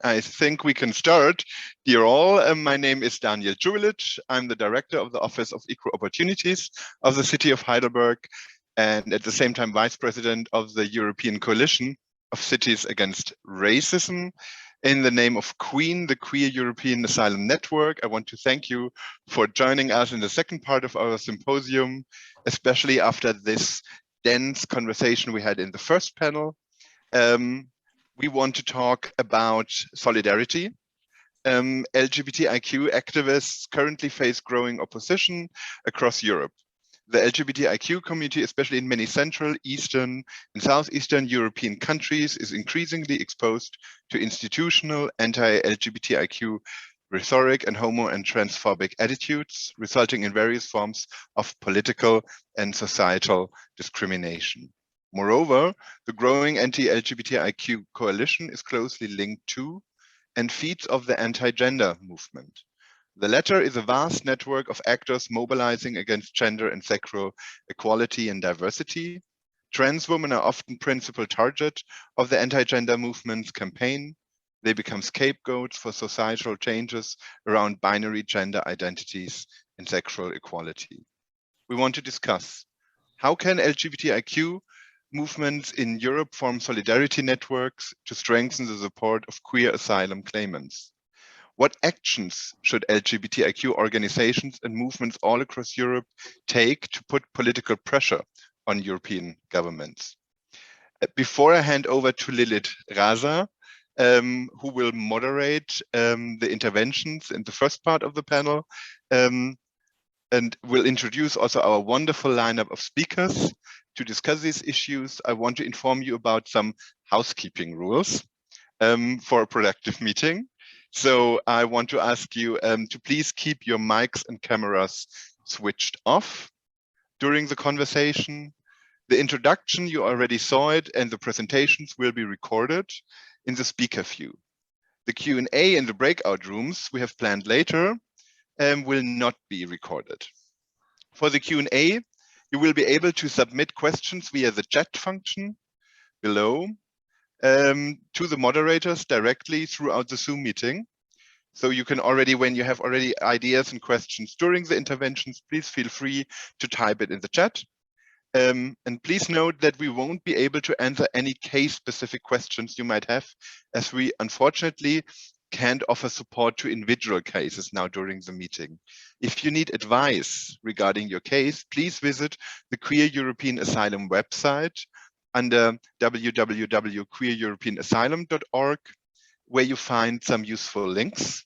I think we can start. Dear all, my name is Daniel Julic. I'm the Director of the Office of Equal Opportunities of the City of Heidelberg, and at the same time, Vice President of the European Coalition of Cities Against Racism. In the name of QUEEN, the Queer European Asylum Network, I want to thank you for joining us in the second part of our symposium, especially after this dense conversation we had in the first panel. We want to talk about solidarity. LGBTIQ activists currently face growing opposition across Europe. The LGBTIQ community, especially in many Central, Eastern, and Southeastern European countries, is increasingly exposed to institutional anti-LGBTIQ rhetoric and homo and transphobic attitudes, resulting in various forms of political and societal discrimination. Moreover, the growing anti-LGBTIQ coalition is closely linked to and feeds off the anti-gender movement. The latter is a vast network of actors mobilizing against gender and sexual equality and diversity. Trans women are often principal target of the anti-gender movement's campaign. They become scapegoats for societal changes around binary gender identities and sexual equality. We want to discuss how can LGBTIQ movements in Europe form solidarity networks to strengthen the support of queer asylum claimants. What actions should LGBTIQ organizations and movements all across Europe take to put political pressure on European governments? Before I hand over to Lilith Raza, who will moderate the interventions in the first part of the panel, and will introduce also our wonderful lineup of speakers to discuss these issues, I want to inform you about some housekeeping rules for a productive meeting. So I want to ask you to please keep your mics and cameras switched off during the conversation. The introduction, you already saw it, and the presentations will be recorded in the speaker view. The Q&A in the breakout rooms we have planned later will not be recorded. For the Q&A, you will be able to submit questions via the chat function below to the moderators directly throughout the Zoom meeting. So you can already, when you have already ideas and questions during the interventions, please feel free to type it in the chat. And please note that we won't be able to answer any case-specific questions you might have, as we unfortunately can't offer support to individual cases now during the meeting. If you need advice regarding your case, please visit the Queer European Asylum website under www.queereuropeanasylum.org, where you find some useful links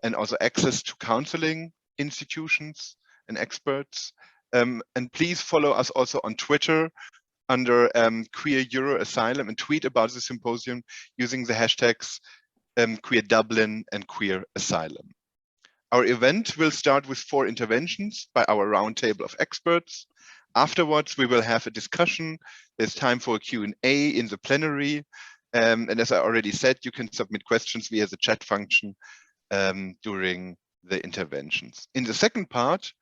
and also access to counseling institutions and experts. And please follow us also on Twitter under Queer Euro Asylum and tweet about the symposium using the hashtags Queer Dublin and Queer Asylum. Our event will start with 4 interventions by our roundtable of experts. Afterwards, we will have a discussion. There's time for a Q&A in the plenary. And as I already said, you can submit questions via the chat function during the interventions. In the second part,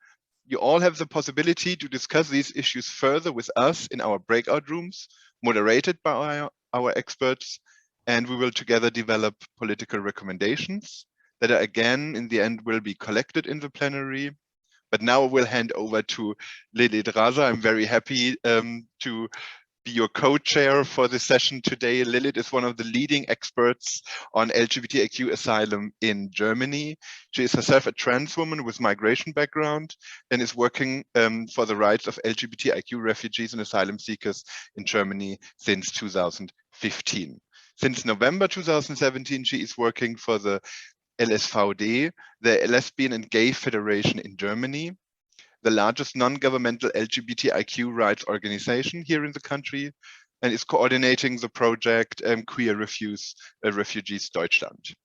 you all have the possibility to discuss these issues further with us in our breakout rooms, moderated by our experts, and we will together develop political recommendations that are, again, in the end, will be collected in the plenary. But now we'll hand over to Lilith Raza. I'm very happy to be your co-chair for this session today. Lilith is one of the leading experts on LGBTIQ asylum in Germany. She is herself a trans woman with migration background and is working for the rights of LGBTIQ refugees and asylum seekers in Germany since 2015. Since November 2017, she is working for the LSVD, the Lesbian and Gay Federation in Germany, the largest non-governmental LGBTIQ rights organization here in the country, and is coordinating the project Queer Refugees Deutschland.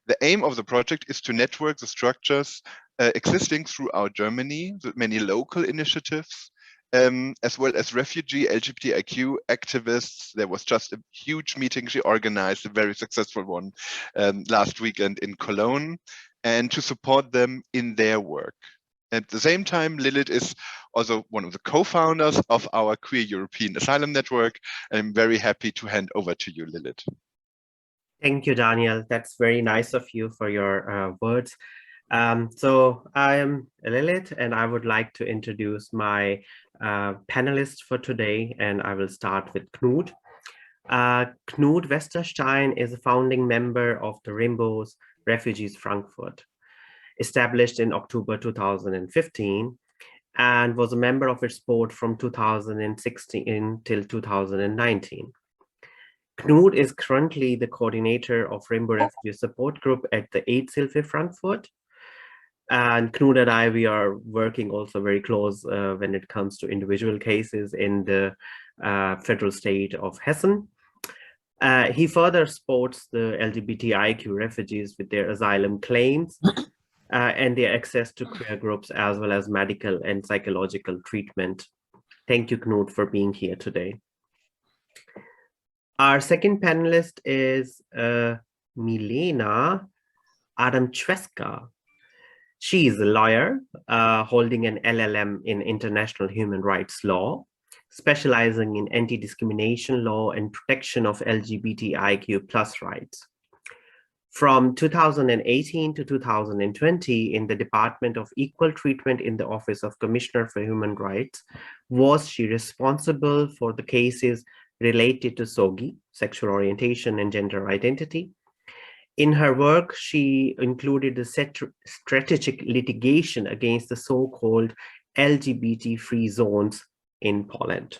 The aim of the project is to network the structures existing throughout Germany, with many local initiatives, as well as refugee LGBTIQ activists. There was just a huge meeting she organized, a very successful one last weekend in Cologne, and to support them in their work. At the same time, Lilith is also one of the co-founders of our Queer European Asylum Network. I'm very happy to hand over to you, Lilith. Thank you, Daniel. That's very nice of you for your words. So I am Lilith, and I would like to introduce my panelists for today, and I will start with Knut. Knut Westerstein is a founding member of the Rainbows Refugees Frankfurt, established in October 2015, and was a member of its board from 2016 till 2019. Knut is currently the coordinator of Rainbow Refugee Support Group at the Aidshilfe Frankfurt. And Knut and I, we are working also very close when it comes to individual cases in the federal state of Hessen. He further supports the LGBTIQ refugees with their asylum claims and their access to queer groups, as well as medical and psychological treatment. Thank you, Knut, for being here today. Our second panelist is Milena Adamczewska. She is a lawyer holding an LLM in international human rights law, specializing in anti-discrimination law and protection of LGBTIQ plus rights. From 2018 to 2020, in the Department of Equal Treatment in the Office of Commissioner for Human Rights, was she responsible for the cases related to SOGI, sexual orientation and gender identity. In her work, she included the strategic litigation against the so-called LGBT-free zones in Poland.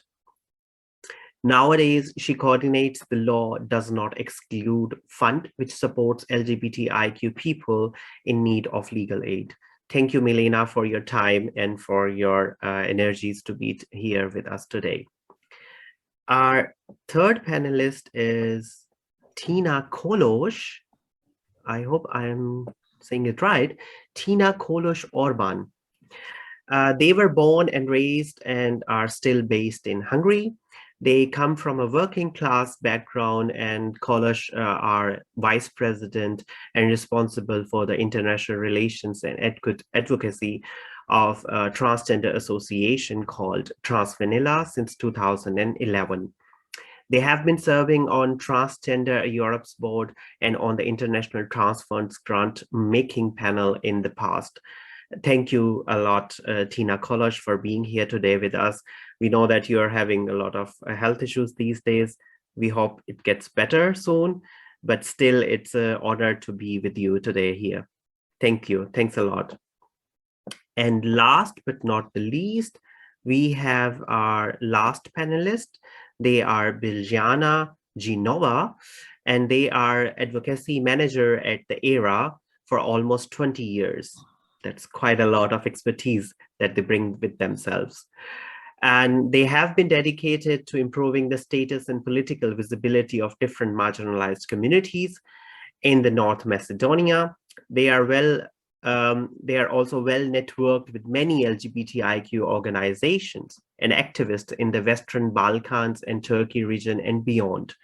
Nowadays, she coordinates the Law Does Not Exclude Fund, which supports LGBTIQ people in need of legal aid. Thank you, Milena, for your time and for your energies to be here with us today. Our third panelist is Tina Kolos. I hope I'm saying it right. Tina Kolos Orban. They were born and raised and are still based in Hungary. They come from a working class background, and Kolos are vice president and responsible for the international relations and advocacy of a transgender association called Transvanilla since 2011. They have been serving on Transgender Europe's board and on the International Trans Fund's grant making panel in the past. Thank you a lot, Tina Kolos, for being here today with us. We know that you are having a lot of health issues these days. We hope it gets better soon, but still it's an honor to be with you today here. Thank you. Thanks a lot. And last but not the least, we have our last panelist. They are Biljana Ginova, and they are advocacy manager at the ERA for almost 20 years. That's quite a lot of expertise that they bring with themselves. And they have been dedicated to improving the status and political visibility of different marginalized communities in the North Macedonia. They are also well networked with many LGBTIQ organizations and activists in the Western Balkans and Turkey region and beyond.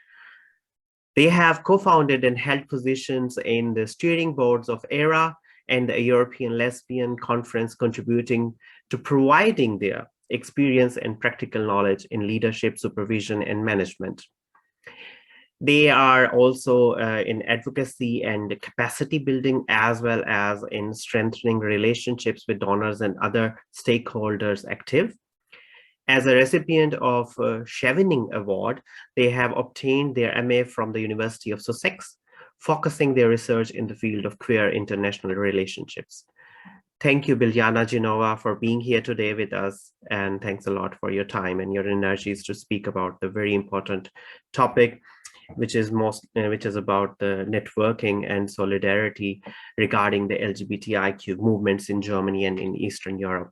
They have co-founded and held positions in the steering boards of ERA and the European Lesbian Conference, contributing to providing their experience and practical knowledge in leadership, supervision, and management. They are also in advocacy and capacity building, as well as in strengthening relationships with donors and other stakeholders active. As a recipient of Chevening Award, they have obtained their MA from the University of Sussex, focusing their research in the field of queer international relationships. Thank you, Biljana Ginova, for being here today with us, and thanks a lot for your time and your energies to speak about the very important topic, which is about the networking and solidarity regarding the LGBTIQ movements in Germany and in Eastern Europe.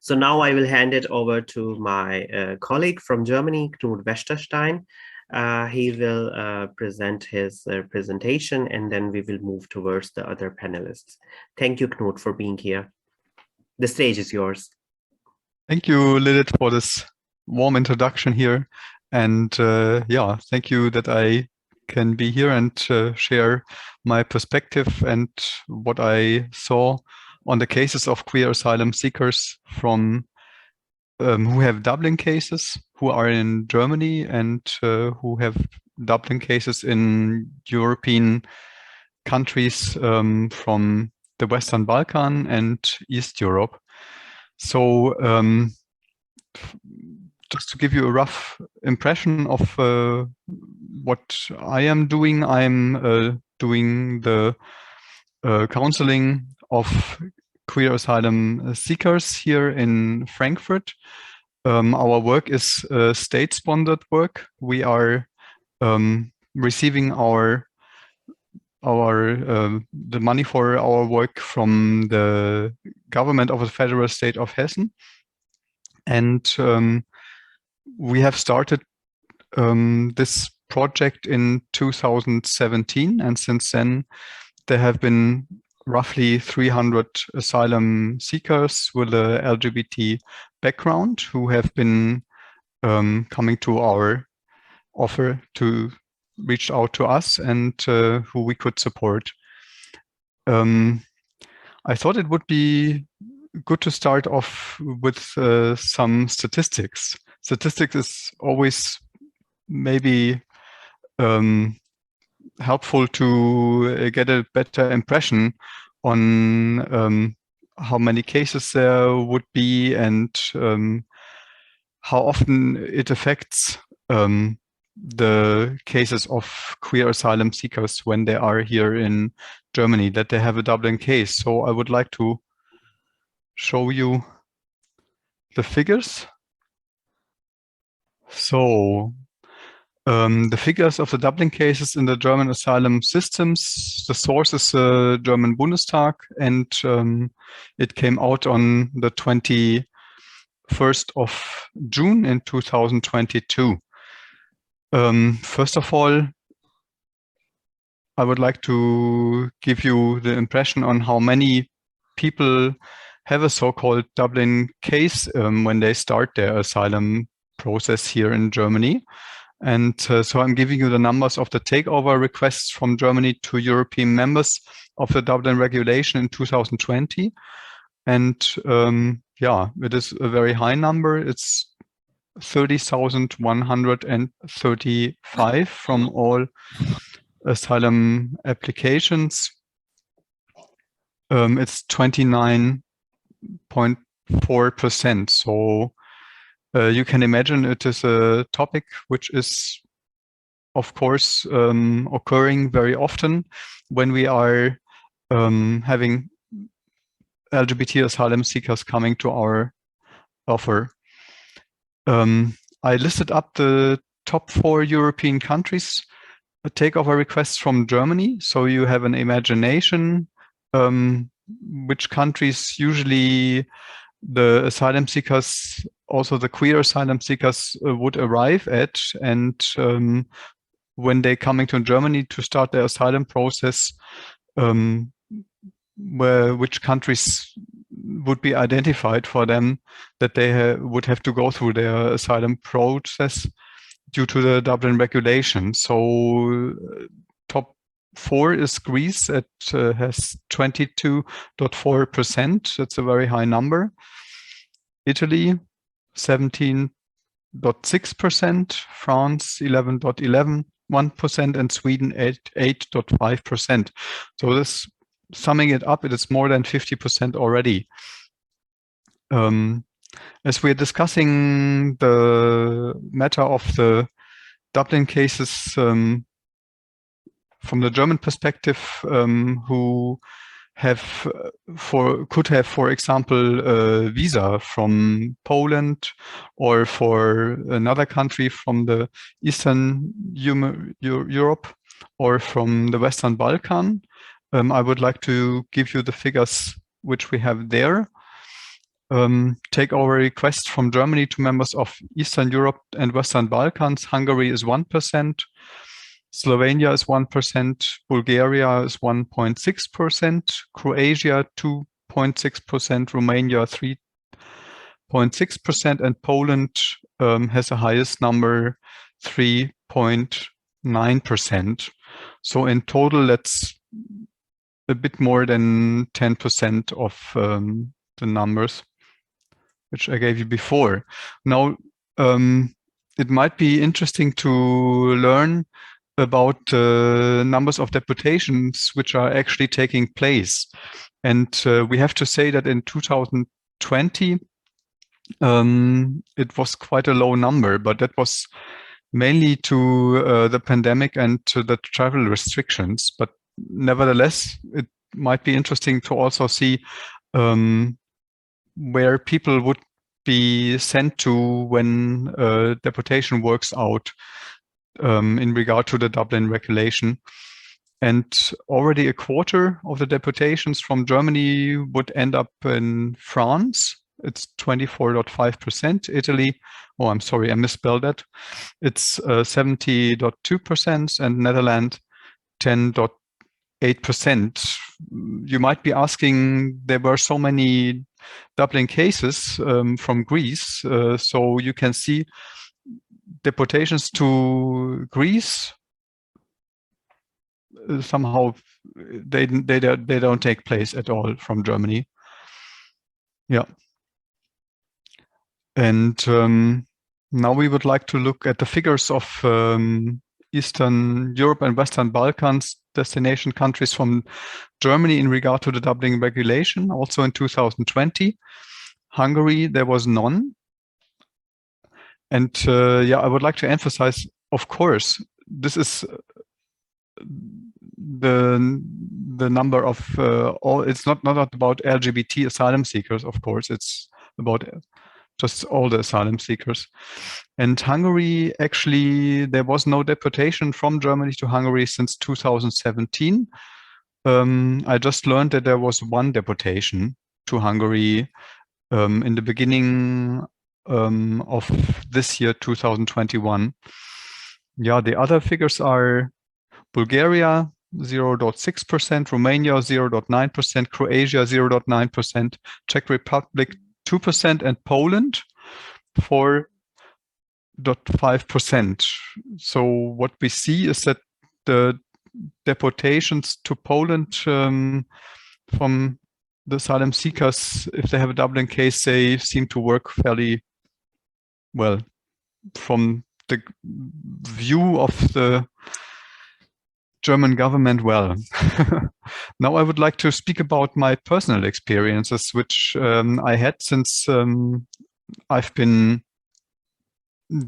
So now I will hand it over to my colleague from Germany, Knut Westerstein. He will present his presentation, and then we will move towards the other panelists. Thank you, Knut, for being here. The stage is yours. Thank you, Lilith, for this warm introduction here. And yeah, thank you that I can be here and share my perspective and what I saw on the cases of queer asylum seekers from who have Dublin cases, who are in Germany, and who have Dublin cases in European countries from the Western Balkan and East Europe. So just to give you a rough impression of what I am doing, I'm doing the counseling of queer asylum seekers here in Frankfurt. Our work is state-sponsored work. We are receiving the money for our work from the government of the federal state of Hessen, and we have started this project in 2017, and since then there have been roughly 300 asylum seekers with a LGBT background who have been coming to our offer to reach out to us and who we could support. I thought it would be good to start off with some statistics. Statistics is always maybe helpful to get a better impression on how many cases there would be and how often it affects the cases of queer asylum seekers when they are here in Germany, that they have a Dublin case. So I would like to show you the figures. So the figures of the Dublin cases in the German asylum systems, the source is the German Bundestag, and it came out on the 21st of June in 2022. First of all, I would like to give you the impression on how many people have a so-called Dublin case when they start their asylum process here in Germany. And so I'm giving you the numbers of the takeover requests from Germany to European members of the Dublin regulation in 2020. And yeah, it is a very high number. It's 30,135 from all asylum applications. It's 29.4%. So you can imagine it is a topic which is, of course, occurring very often when we are having LGBT asylum seekers coming to our offer. I listed up the top 4 European countries takeover requests from Germany. So you have an imagination which countries usually the asylum seekers, also the queer asylum seekers, would arrive at, and when they're coming to Germany to start their asylum process, which countries would be identified for them that they would have to go through their asylum process due to the Dublin regulation. So top 4 is Greece. It has 22.4%. That's a very high number. Italy, 17.6%. France, 11.1%, and Sweden, 8.5%. So this, summing it up, it is more than 50% already. As we're discussing the matter of the Dublin cases from the German perspective, who could have, for example, a visa from Poland or for another country from the Eastern Europe or from the Western Balkan. I would like to give you the figures which we have there. Takeover requests from Germany to members of Eastern Europe and Western Balkans. Hungary is 1%, Slovenia is 1%, Bulgaria is 1.6%, Croatia 2.6%, Romania 3.6%, and Poland has the highest number, 3.9%. So in total, that's a bit more than 10% of the numbers which I gave you before. Now, it might be interesting to learn about numbers of deportations which are actually taking place. And we have to say that in 2020, it was quite a low number, but that was mainly to the pandemic and to the travel restrictions. But nevertheless, it might be interesting to also see where people would be sent to when deportation works out in regard to the Dublin regulation. And already a quarter of the deportations from Germany would end up in France. It's 24.5%. Italy, oh, I'm sorry, I misspelled that. It's 70.2%, and Netherlands 10.8%. You might be asking, there were so many Dublin cases from Greece, so you can see deportations to Greece somehow they don't take place at all from Germany. Yeah. And now we would like to look at the figures of Eastern Europe and Western Balkans destination countries from Germany in regard to the Dublin regulation. Also in 2020, Hungary, there was none. And yeah, I would like to emphasize, of course, this is the number of all. It's not about LGBT asylum seekers, of course. It's about just all the asylum seekers. And Hungary, actually, there was no deportation from Germany to Hungary since 2017. I just learned that there was one deportation to Hungary in the beginning of this year, 2021. Yeah, the other figures are Bulgaria, 0.6%, Romania, 0.9%, Croatia, 0.9%, Czech Republic, 2%, and Poland, 4.5%. So what we see is that the deportations to Poland from the asylum seekers, if they have a Dublin case, they seem to work fairly well from the view of the German government. Well, now I would like to speak about my personal experiences, which I had since I've been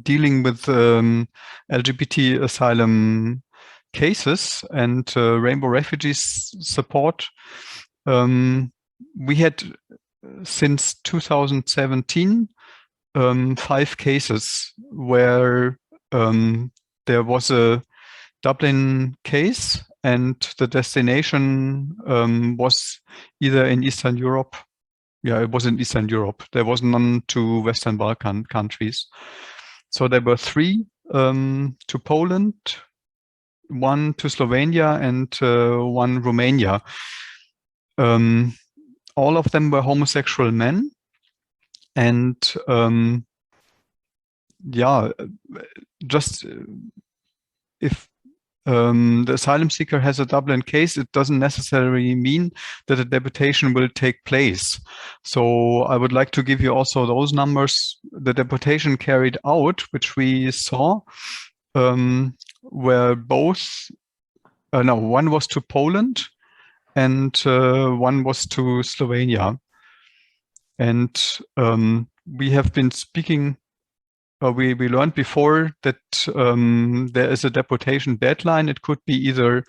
dealing with LGBT asylum cases and rainbow refugees support. We had since 2017 5 cases where there was a Dublin case and the destination was either in Eastern Europe. Yeah, it was in Eastern Europe. There was none to Western Balkan countries. So there were 3 to Poland, 1 to Slovenia, and 1 Romania. All of them were homosexual men. And yeah, just if the asylum seeker has a Dublin case, it doesn't necessarily mean that a deportation will take place. So I would like to give you also those numbers. The deportation carried out, which we saw, were both, no, 1 was to Poland and 1 was to Slovenia. And we have been speaking, we learned before that there is a deportation deadline. It could be either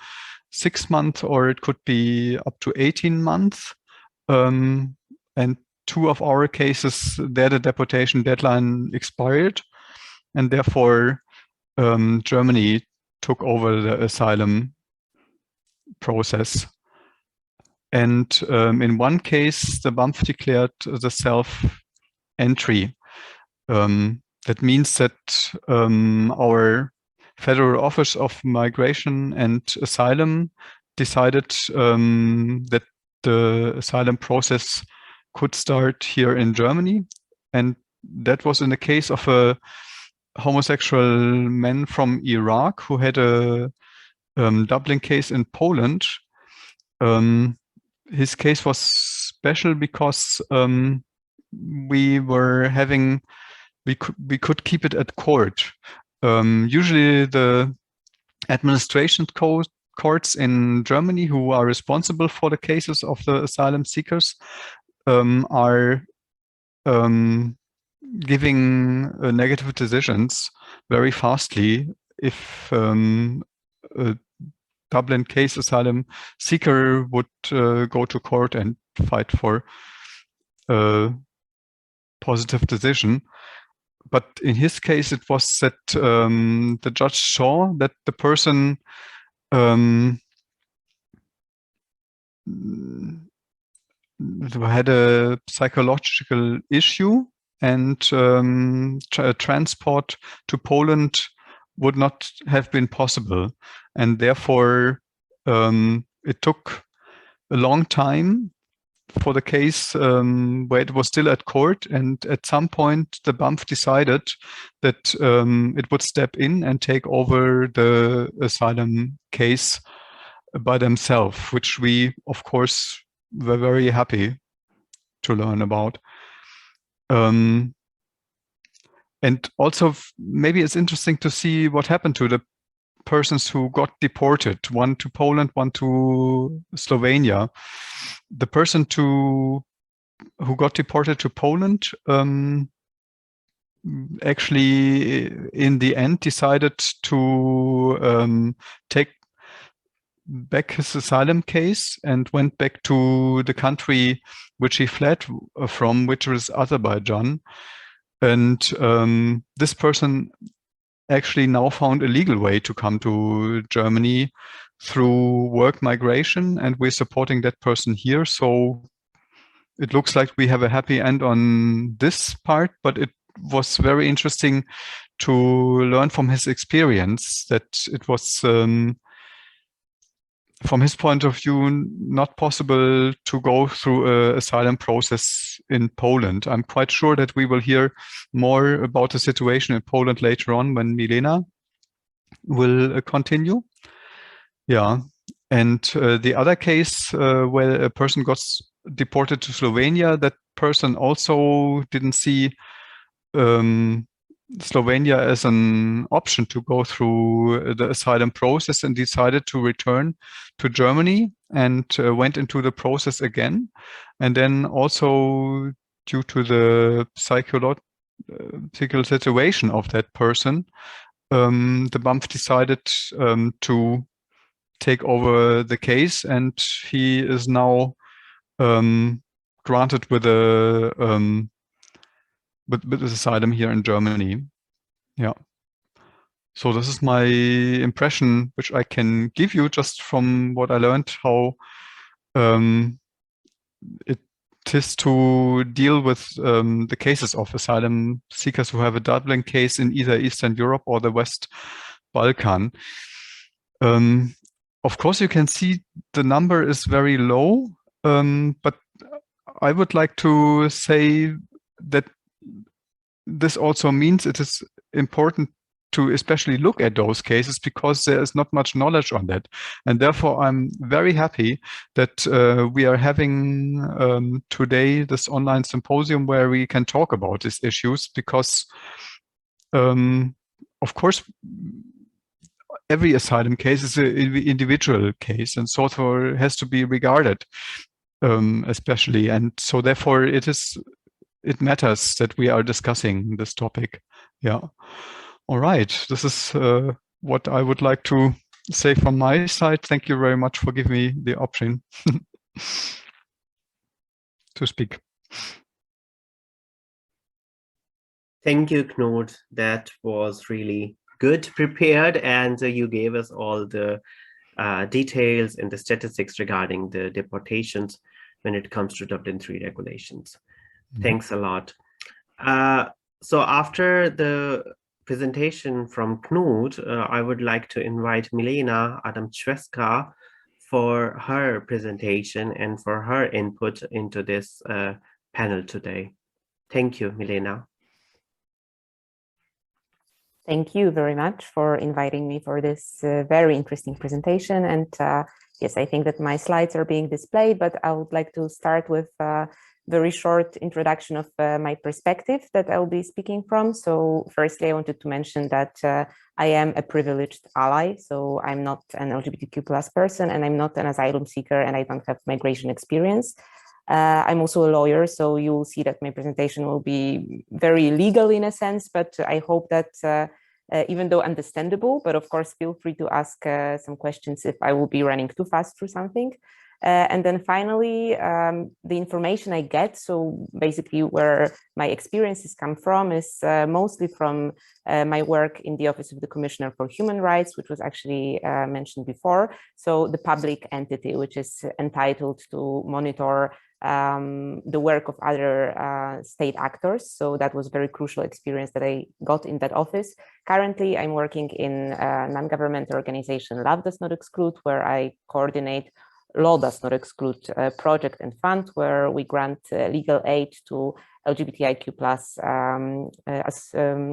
6 months or it could be up to 18 months. And 2 of our cases, there the deportation deadline expired. And therefore, Germany took over the asylum process. And in 1 case, the BAMF declared the self-entry. That means that our Federal Office of Migration and Asylum decided that the asylum process could start here in Germany. And that was in the case of a homosexual man from Iraq who had a Dublin case in Poland. His case was special because we were having we could keep it at court. Usually the administration courts in Germany who are responsible for the cases of the asylum seekers are giving negative decisions very fastly if a Dublin case asylum seeker would go to court and fight for a positive decision. But in his case, it was that the judge saw that the person had a psychological issue, and transport to Poland would not have been possible. And therefore, it took a long time for the case where it was still at court. And at some point, the BAMF decided that it would step in and take over the asylum case by themselves, which we, of course, were very happy to learn about. And also, maybe it's interesting to see what happened to the persons who got deported, one to Poland, one to Slovenia. The person who got deported to Poland actually, in the end, decided to take back his asylum case and went back to the country which he fled from, which was Azerbaijan. And this person actually now found a legal way to come to Germany through work migration, and we're supporting that person here. So it looks like we have a happy end on this part, but it was very interesting to learn from his experience that it was, from his point of view, not possible to go through an asylum process in Poland. I'm quite sure that we will hear more about the situation in Poland later on when Milena will continue. Yeah, and the other case where a person got deported to Slovenia, that person also didn't see Slovenia as an option to go through the asylum process and decided to return to Germany and went into the process again. And then also due to the psychological situation of that person, the BAMF decided to take over the case, and he is now granted with a with asylum here in Germany. Yeah. So this is my impression, which I can give you just from what I learned, how it is to deal with the cases of asylum seekers who have a Dublin case in either Eastern Europe or the West Balkan. Of course, you can see the number is very low, but I would like to say that this also means it is important to especially look at those cases because there is not much knowledge on that. And therefore, I'm very happy that we are having today this online symposium where we can talk about these issues because, of course, every asylum case is an individual case and so therefore has to be regarded especially. And so therefore it matters that we are discussing this topic. Yeah. All right. This is what I would like to say from my side. Thank you very much for giving me the option to speak. Thank you, Knut. That was really good prepared, and you gave us all the details and the statistics regarding the deportations when it comes to Dublin III regulations. Thanks a lot. So after the presentation from Knut, I would like to invite Milena Adamczewska for her presentation and for her input into this panel today. Thank you, Milena. Thank you very much for inviting me for this very interesting presentation. And yes, I think that my slides are being displayed, but I would like to start with very short introduction of my perspective that I'll be speaking from. So firstly, I wanted to mention that I am a privileged ally. So I'm not an LGBTQ+ person, and I'm not an asylum seeker, and I don't have migration experience. I'm also a lawyer, so you will see that my presentation will be very legal in a sense, but I hope that even though understandable, but of course, feel free to ask some questions if I will be running too fast through something. And then finally, the information I get, so basically where my experiences come from is mostly from my work in the Office of the Commissioner for Human Rights, which was actually mentioned before. So the public entity, which is entitled to monitor the work of other state actors. So that was a very crucial experience that I got in that office. Currently, I'm working in a non-governmental organization, Love Does Not Exclude, where I coordinate Law Does Not Exclude project and fund, where we grant legal aid to LGBTIQ+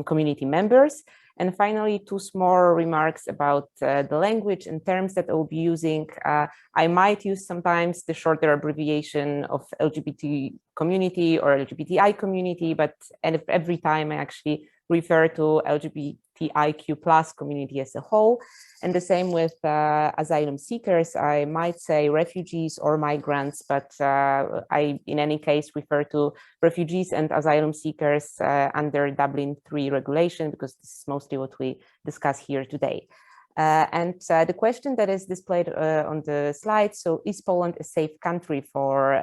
community members. And finally, two small remarks about the language and terms that I will be using. I might use sometimes the shorter abbreviation of LGBT community or LGBTI community, but every time I actually refer to LGBTIQ+ community as a whole. And the same with asylum seekers. I might say refugees or migrants, but I, in any case, refer to refugees and asylum seekers under Dublin III regulation, because this is mostly what we discuss here today. And the question that is displayed on the slide, so is Poland a safe country for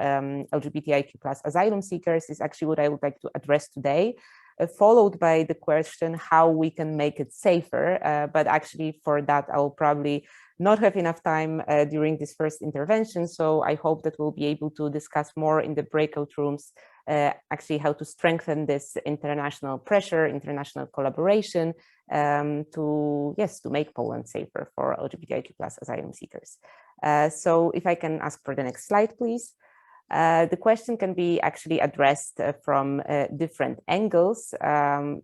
LGBTIQ+ asylum seekers, is actually what I would like to address today. Followed by the question how we can make it safer. But actually for that, I will probably not have enough time during this first intervention. So I hope that we'll be able to discuss more in the breakout rooms, actually how to strengthen this international pressure, international collaboration to make Poland safer for LGBTIQ+ asylum seekers. So if I can ask for the next slide, please. The question can be actually addressed from different angles,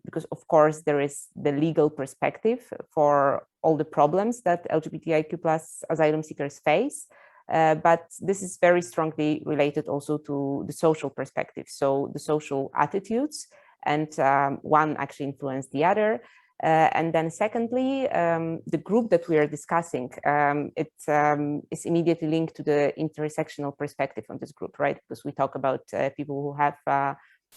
because of course there is the legal perspective for all the problems that LGBTIQ+ asylum seekers face, but this is very strongly related also to the social perspective, so the social attitudes, and one actually influenced the other. And then secondly, the group that we are discussing, it is immediately linked to the intersectional perspective on this group, right? Because we talk about people who have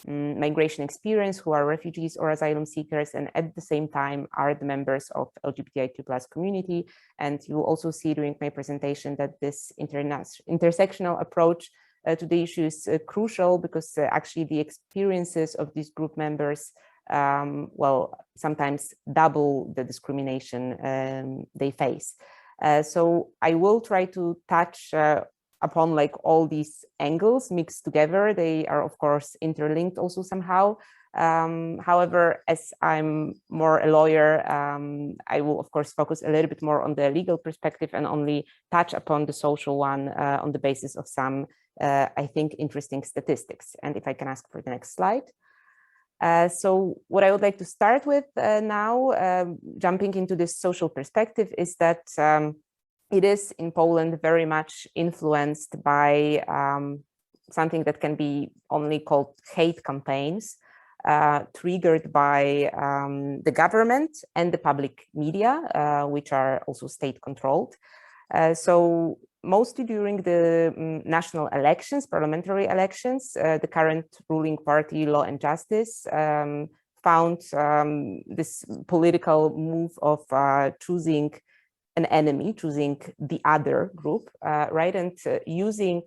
migration experience, who are refugees or asylum seekers, and at the same time are the members of LGBTIQ+ community. And you will also see during my presentation that this intersectional approach to the issue is crucial, because actually the experiences of these group members sometimes double the discrimination they face. So I will try to touch upon like all these angles mixed together. They are of course interlinked also somehow. However, as I'm more a lawyer, I will of course focus a little bit more on the legal perspective and only touch upon the social one on the basis of some, I think, interesting statistics. And if I can ask for the next slide. So what I would like to start with now, jumping into this social perspective, is that it is in Poland very much influenced by something that can be only called hate campaigns, triggered by the government and the public media, which are also state controlled. So mostly during the national elections, parliamentary elections, the current ruling party, Law and Justice, found this political move of choosing an enemy, choosing the other group, right? And using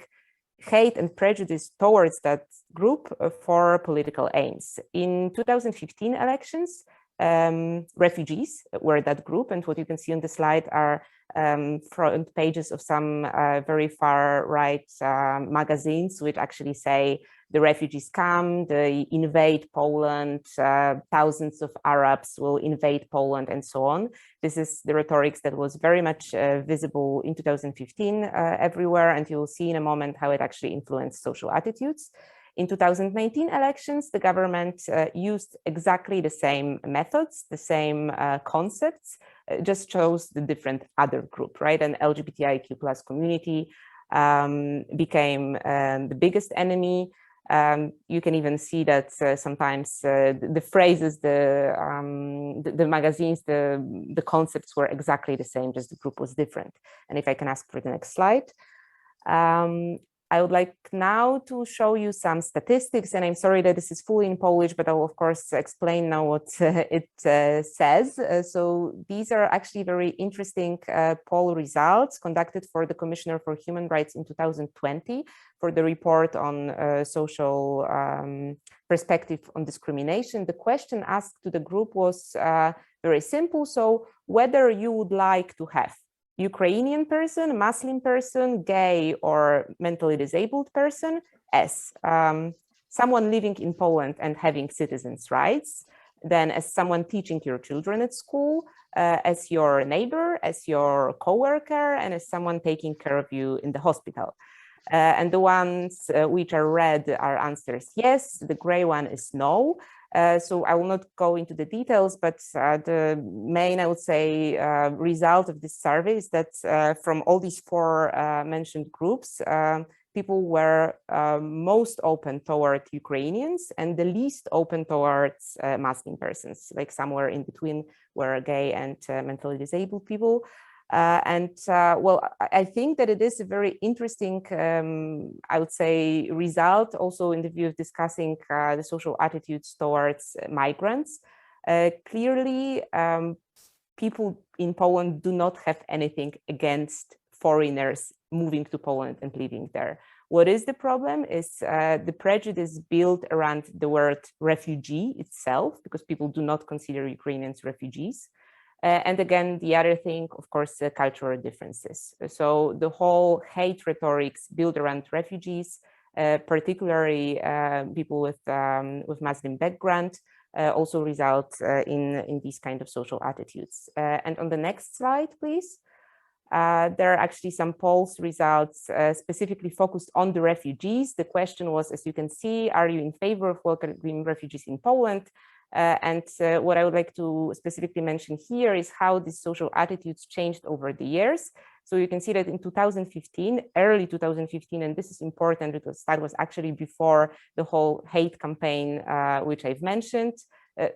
hate and prejudice towards that group for political aims. In 2015 elections, refugees were that group, and what you can see on the slide are front pages of some very far right magazines, which actually say the refugees come, they invade Poland, thousands of Arabs will invade Poland, and so on. This is the rhetoric that was very much visible in 2015 everywhere, and you'll see in a moment how it actually influenced social attitudes. In 2019 elections, the government used exactly the same methods, the same concepts, just chose the different other group, right? And LGBTIQ+ community became the biggest enemy. You can even see that sometimes the phrases, the magazines, the concepts were exactly the same, just the group was different. And if I can ask for the next slide. I would like now to show you some statistics, and I'm sorry that this is fully in Polish, but I will of course explain now what it says. So these are actually very interesting poll results conducted for the Commissioner for Human Rights in 2020 for the report on social perspective on discrimination. The question asked to the group was very simple. So whether you would like to have Ukrainian person, Muslim person, gay or mentally disabled person, as someone living in Poland and having citizens' rights, then as someone teaching your children at school, as your neighbor, as your coworker, and as someone taking care of you in the hospital. And the ones which are red are answers yes, the gray one is no. So I will not go into the details, but the main, I would say, result of this survey is that from all these four mentioned groups, people were most open toward Ukrainians and the least open towards Muslim persons, like somewhere in between were gay and mentally disabled people. Well, I think that it is a very interesting, I would say, result also in the view of discussing the social attitudes towards migrants. Clearly, people in Poland do not have anything against foreigners moving to Poland and living there. What is the problem is the prejudice built around the word refugee itself, because people do not consider Ukrainians refugees. And again, the other thing, of course, cultural differences. So the whole hate rhetorics built around refugees, particularly people with Muslim background, also result in these kind of social attitudes. And on the next slide, please. There are actually some polls results specifically focused on the refugees. The question was, as you can see, are you in favor of welcoming refugees in Poland? What I would like to specifically mention here is how these social attitudes changed over the years. So you can see that in 2015, early 2015, and this is important because that was actually before the whole hate campaign, which I've mentioned,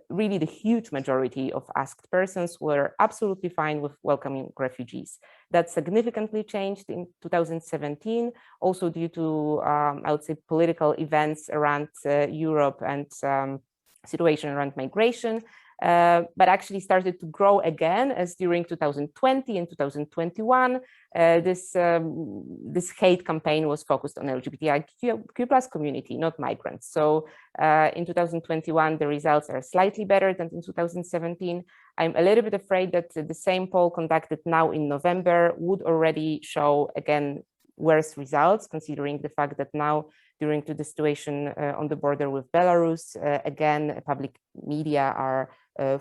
really the huge majority of asked persons were absolutely fine with welcoming refugees. That significantly changed in 2017, also due to, I would say, political events around Europe and situation around migration, but actually started to grow again as during 2020 and 2021, this hate campaign was focused on LGBTIQ+ community, not migrants. So in 2021, the results are slightly better than in 2017. I'm a little bit afraid that the same poll conducted now in November would already show, again, worse results, considering the fact that now during the situation on the border with Belarus, again, public media are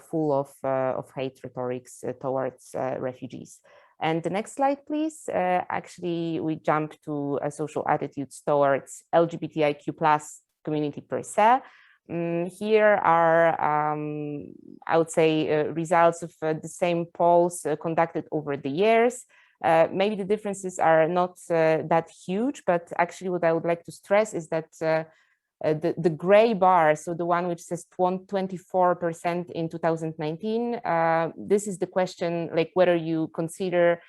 full of hate rhetorics towards refugees. And the next slide, please. Actually, we jump to social attitudes towards LGBTIQ+ community per se. Here are, I would say, results of the same polls conducted over the years. Maybe the differences are not that huge, but actually what I would like to stress is that the gray bar, so the one which says 24% in 2019, this is the question, like whether you consider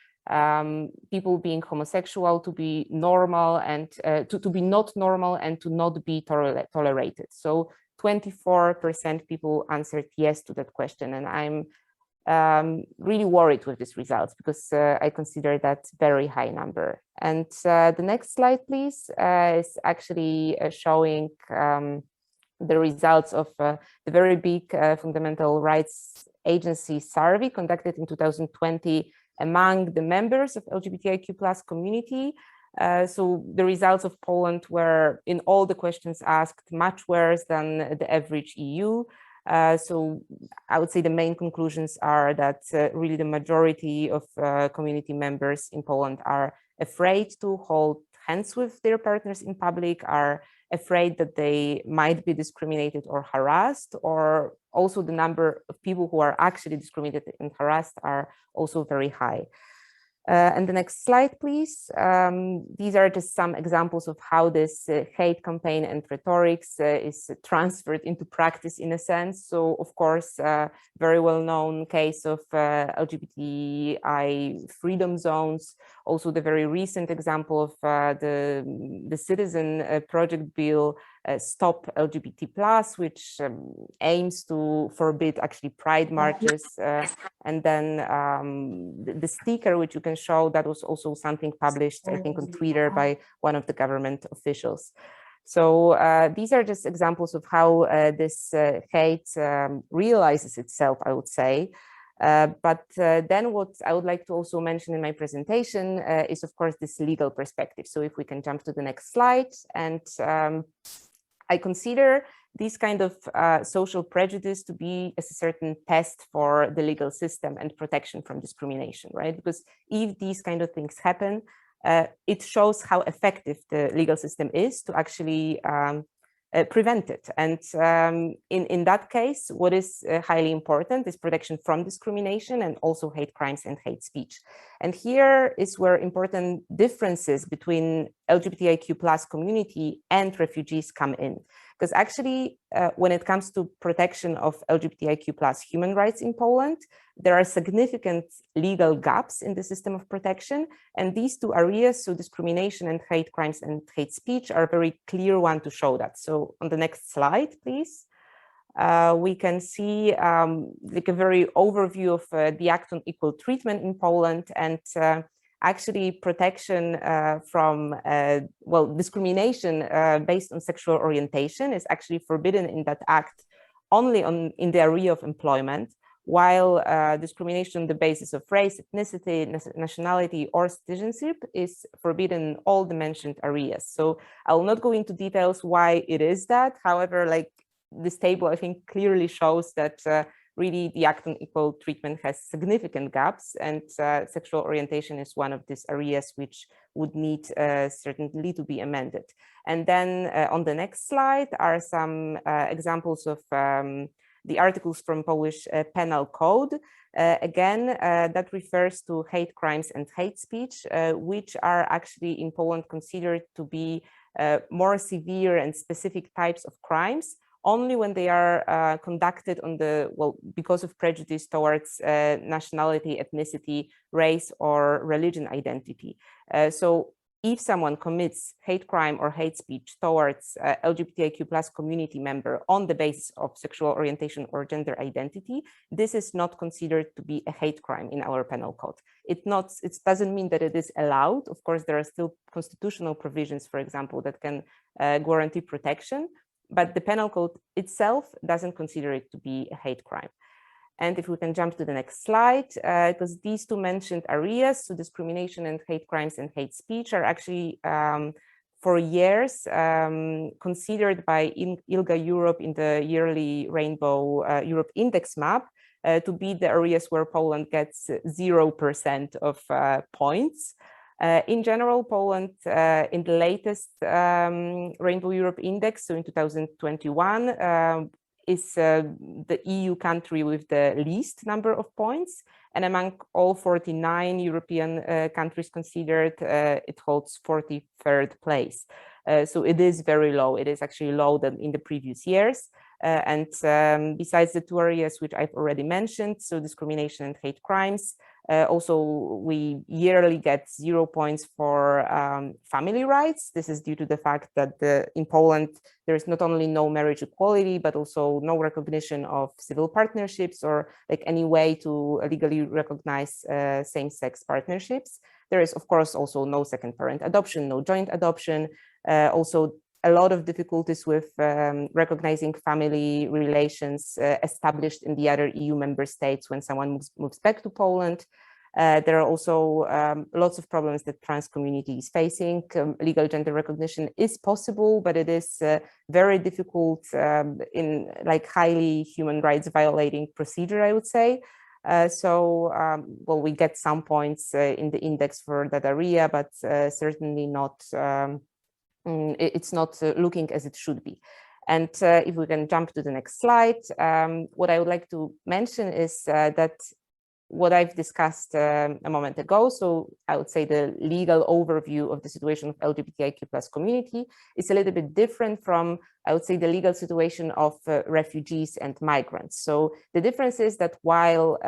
people being homosexual to be normal and to be not normal and to not be tolerated. So 24% people answered yes to that question, and I'm really worried with these results because I consider that very high number. And the next slide, please, is actually showing the results of the very big Fundamental Rights Agency survey conducted in 2020 among the members of LGBTIQ+ community. So the results of Poland were, in all the questions asked, much worse than the average EU. So I would say the main conclusions are that really the majority of community members in Poland are afraid to hold hands with their partners in public, are afraid that they might be discriminated or harassed, or also the number of people who are actually discriminated and harassed are also very high. And the next slide, please. These are just some examples of how this hate campaign and rhetorics is transferred into practice in a sense. So, of course, very well-known case of LGBTI freedom zones. Also, the very recent example of the citizen project bill Stop LGBT+, which aims to forbid actually pride marches. And then the sticker, which you can show, that was also something published, I think, on Twitter by one of the government officials. So these are just examples of how this hate realizes itself, I would say. But then what I would like to also mention in my presentation is, of course, this legal perspective. So if we can jump to the next slide. And I consider these kind of social prejudice to be as a certain test for the legal system and protection from discrimination, right? Because if these kind of things happen, it shows how effective the legal system is to actually prevent it. And in that case, what is highly important is protection from discrimination and also hate crimes and hate speech. And here is where important differences between LGBTIQ+ community and refugees come in. Because actually, when it comes to protection of LGBTIQ+ human rights in Poland, there are significant legal gaps in the system of protection. And these two areas, so discrimination and hate crimes and hate speech, are a very clear one to show that. So on the next slide, please. We can see like a very overview of the Act on Equal Treatment in Poland, and actually protection from, well, discrimination based on sexual orientation is actually forbidden in that act only in the area of employment, while discrimination on the basis of race, ethnicity, nationality, or citizenship is forbidden in all the mentioned areas. So I will not go into details why it is that. However, like this table, I think, clearly shows that really the Act on Equal Treatment has significant gaps, and sexual orientation is one of these areas which would need certainly to be amended. And then on the next slide are some examples of the articles from Polish Penal Code. Again, that refers to hate crimes and hate speech, which are actually in Poland considered to be more severe and specific types of crimes, only when they are conducted on the, well, because of prejudice towards nationality, ethnicity, race, or religion identity. So if someone commits hate crime or hate speech towards LGBTIQ+ community member on the basis of sexual orientation or gender identity, this is not considered to be a hate crime in our penal code. It doesn't mean that it is allowed. Of course, there are still constitutional provisions, for example, that can guarantee protection, but the penal code itself doesn't consider it to be a hate crime. And if we can jump to the next slide, because these two mentioned areas, so discrimination and hate crimes and hate speech, are actually for years considered by ILGA Europe in the yearly Rainbow Europe Index map to be the areas where Poland gets 0% of points. In general, Poland, in the latest Rainbow Europe Index, so in 2021, is the EU country with the least number of points. And among all 49 European countries considered, it holds 43rd place. So it is very low. It is actually lower than in the previous years. And besides the two areas which I've already mentioned, so discrimination and hate crimes, also we yearly get 0 points for family rights. This is due to the fact that in Poland, there is not only no marriage equality, but also no recognition of civil partnerships or like any way to legally recognize same-sex partnerships. There is, of course, also no second parent adoption, no joint adoption, also a lot of difficulties with recognizing family relations established in the other EU member states when someone moves back to Poland. There are also lots of problems that trans community is facing. Legal gender recognition is possible, but it is very difficult in like highly human rights violating procedure, I would say. Well, we get some points in the index for that area, but certainly not it's not looking as it should be. And if we can jump to the next slide, what I would like to mention is that what I've discussed a moment ago. So I would say the legal overview of the situation of LGBTIQ+ community is a little bit different from, I would say, the legal situation of refugees and migrants. So the difference is that while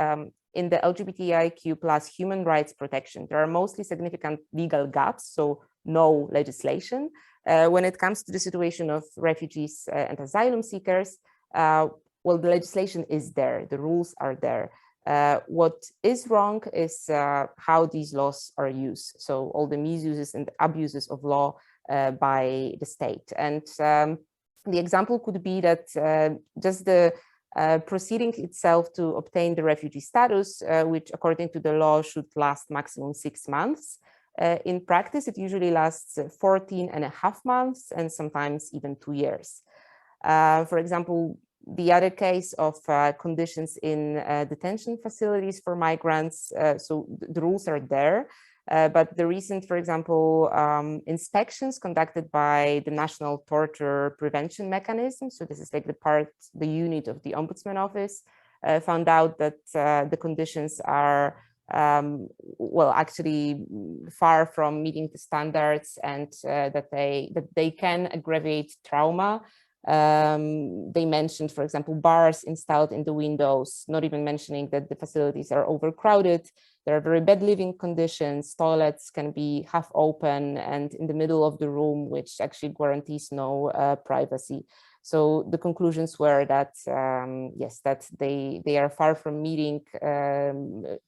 in the LGBTIQ+ human rights protection, there are mostly significant legal gaps, so no legislation. When it comes to the situation of refugees and asylum seekers, well, the legislation is there, the rules are there. What is wrong is how these laws are used. So all the misuses and abuses of law by the state. And the example could be that just the proceeding itself to obtain the refugee status, which according to the law should last maximum 6 months. In practice, it usually lasts 14.5 months and sometimes even 2 years. For example, the other case of conditions in detention facilities for migrants, so the rules are there, but the recent, for example, inspections conducted by the National Torture Prevention Mechanism, so this is like the unit of the Ombudsman Office, found out that the conditions are well, actually far from meeting the standards, and that they can aggravate trauma. They mentioned, for example, bars installed in the windows, not even mentioning that the facilities are overcrowded. There are very bad living conditions. Toilets can be half open and in the middle of the room, which actually guarantees no privacy. So the conclusions were that, yes, that they are far from meeting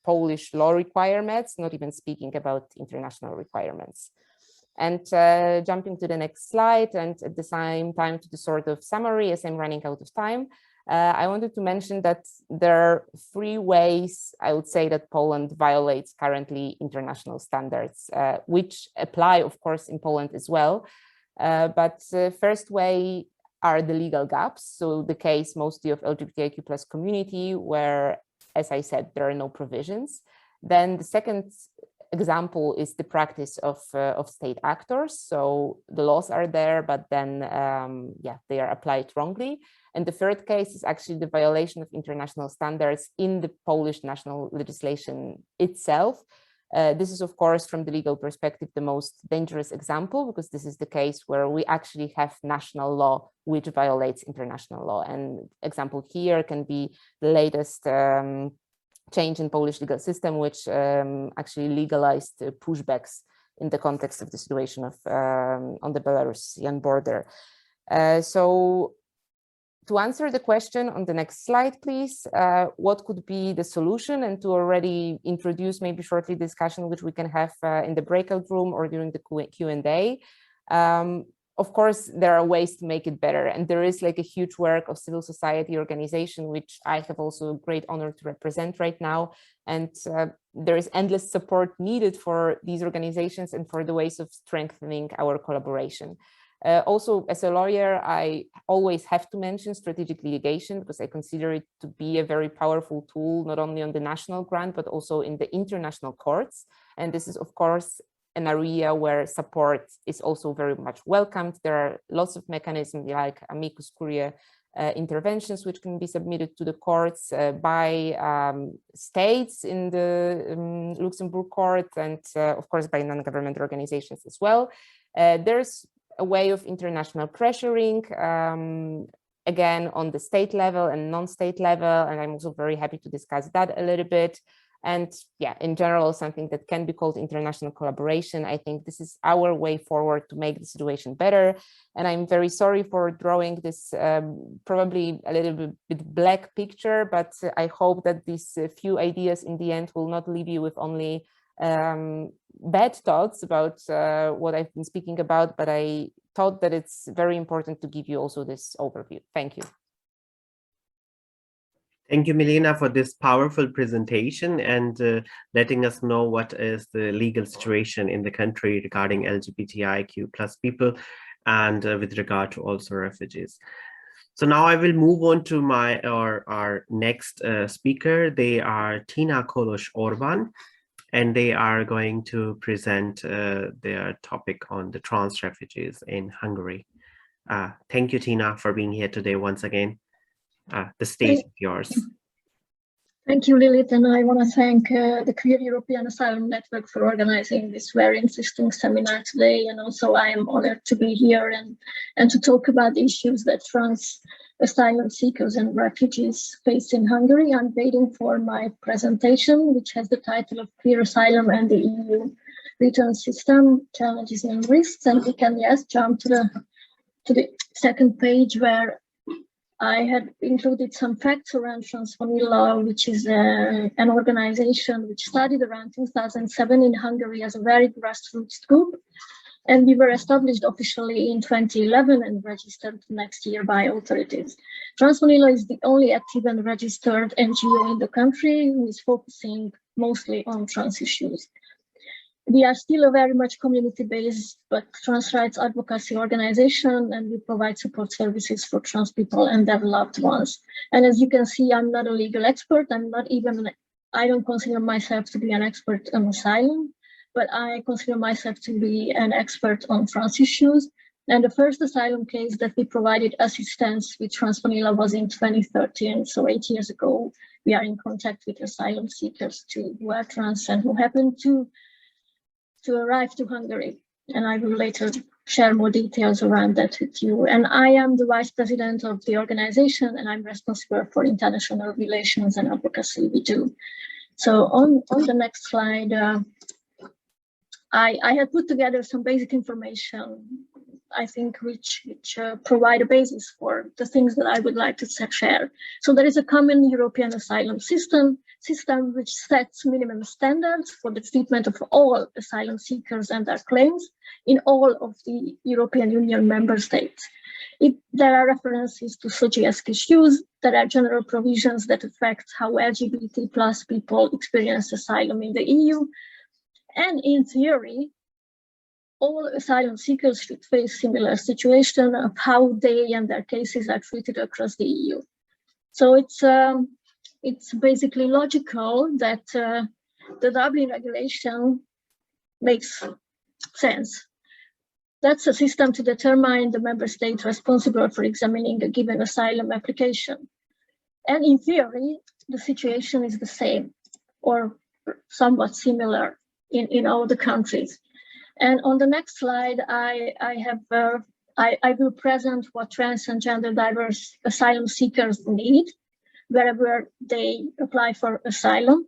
Polish law requirements, not even speaking about international requirements. And jumping to the next slide, and at the same time to the sort of summary, as I'm running out of time, I wanted to mention that there are 3 ways, I would say, that Poland violates currently international standards, which apply, of course, in Poland as well. But first way are the legal gaps. So the case mostly of LGBTIQ+ community, where, as I said, there are no provisions. Then the second example is the practice of state actors. So the laws are there, but then, yeah, they are applied wrongly. And the third case is actually the violation of international standards in the Polish national legislation itself. This is, of course, from the legal perspective, the most dangerous example, because this is the case where we actually have national law which violates international law. And example here can be the latest change in Polish legal system, which actually legalized pushbacks in the context of the situation of on the Belarusian border. So to answer the question on the next slide, please, what could be the solution, and to already introduce maybe shortly discussion which we can have in the breakout room or during the Q&A. Of course, there are ways to make it better, and there is like a huge work of civil society organization, which I have also a great honor to represent right now. And there is endless support needed for these organizations and for the ways of strengthening our collaboration. Also, as a lawyer, I always have to mention strategic litigation, because I consider it to be a very powerful tool, not only on the national ground, but also in the international courts. And this is, of course, an area where support is also very much welcomed. There are lots of mechanisms like amicus curiae interventions, which can be submitted to the courts by states in the Luxembourg court, and of course by non-government organizations as well. There's a way of international pressuring, again, on the state level and non-state level, and I'm also very happy to discuss that a little bit. And yeah, in general, something that can be called international collaboration. I think this is our way forward to make the situation better. And I'm very sorry for drawing this probably a little bit black picture, but I hope that these few ideas in the end will not leave you with only bad thoughts about what I've been speaking about, but I thought that it's very important to give you also this overview. Thank you. Thank you, Milena, for this powerful presentation and letting us know what is the legal situation in the country regarding LGBTIQ+ people and with regard to also refugees. So now I will move on to our next speaker. They are Tina Kolos-Orban, and they are going to present their topic on the trans refugees in Hungary. Thank you, Tina, for being here today once again. The stage is yours. Thank you, Lilith, and I want to thank the Queer European Asylum Network for organizing this very interesting seminar today. And also I am honored to be here and to talk about the issues that trans asylum seekers and refugees face in Hungary. I'm waiting for my presentation, which has the title of Queer Asylum and the EU Return System, Challenges and Risks. And we can, yes, jump to the second page, where I had included some facts around Transvanilla, which is an organization which started around 2007 in Hungary as a very grassroots group. And we were established officially in 2011 and registered next year by authorities. Transvanilla is the only active and registered NGO in the country who is focusing mostly on trans issues. We are still a very much community-based but trans rights advocacy organization, and we provide support services for trans people and their loved ones. And as you can see, I'm not a legal expert. I don't consider myself to be an expert on asylum, but I consider myself to be an expert on trans issues. And the first asylum case that we provided assistance with Transvanilla was in 2013, so 8 years ago. We are in contact with asylum seekers who are trans and who happen to arrive to Hungary. And I will later share more details around that with you. And I am the vice president of the organization, and I'm responsible for international relations and advocacy we do. So on the next slide, I had put together some basic information, I think, which provide a basis for the things that I would like to share. So there is a common European asylum system which sets minimum standards for the treatment of all asylum seekers and their claims in all of the European Union member states. There are references to subject issues. There are general provisions that affect how LGBT plus people experience asylum in the EU. And in theory, all asylum seekers should face similar situation of how they and their cases are treated across the EU. So it's basically logical that the Dublin regulation makes sense. That's a system to determine the member state responsible for examining a given asylum application. And in theory, the situation is the same or somewhat similar in all the countries. And on the next slide, I will present what trans and gender diverse asylum seekers need wherever they apply for asylum.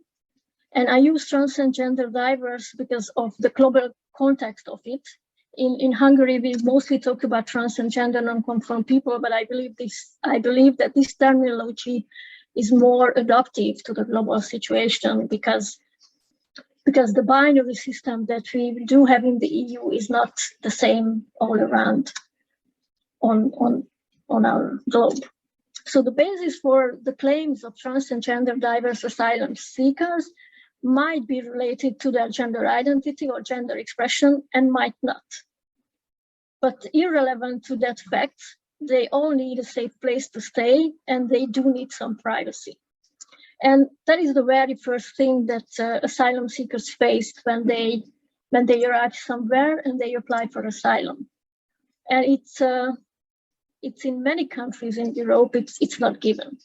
And I use trans and gender diverse because of the global context of it. In Hungary, we mostly talk about trans and gender non-conform people, but I believe that this terminology is more adaptive to the global situation because the binary system that we do have in the EU is not the same all around on our globe. So the basis for the claims of trans and gender diverse asylum seekers might be related to their gender identity or gender expression and might not. But irrelevant to that fact, they all need a safe place to stay and they do need some privacy. And that is the very first thing that asylum seekers face when they arrive somewhere and they apply for asylum. And it's in many countries in Europe, it's not given.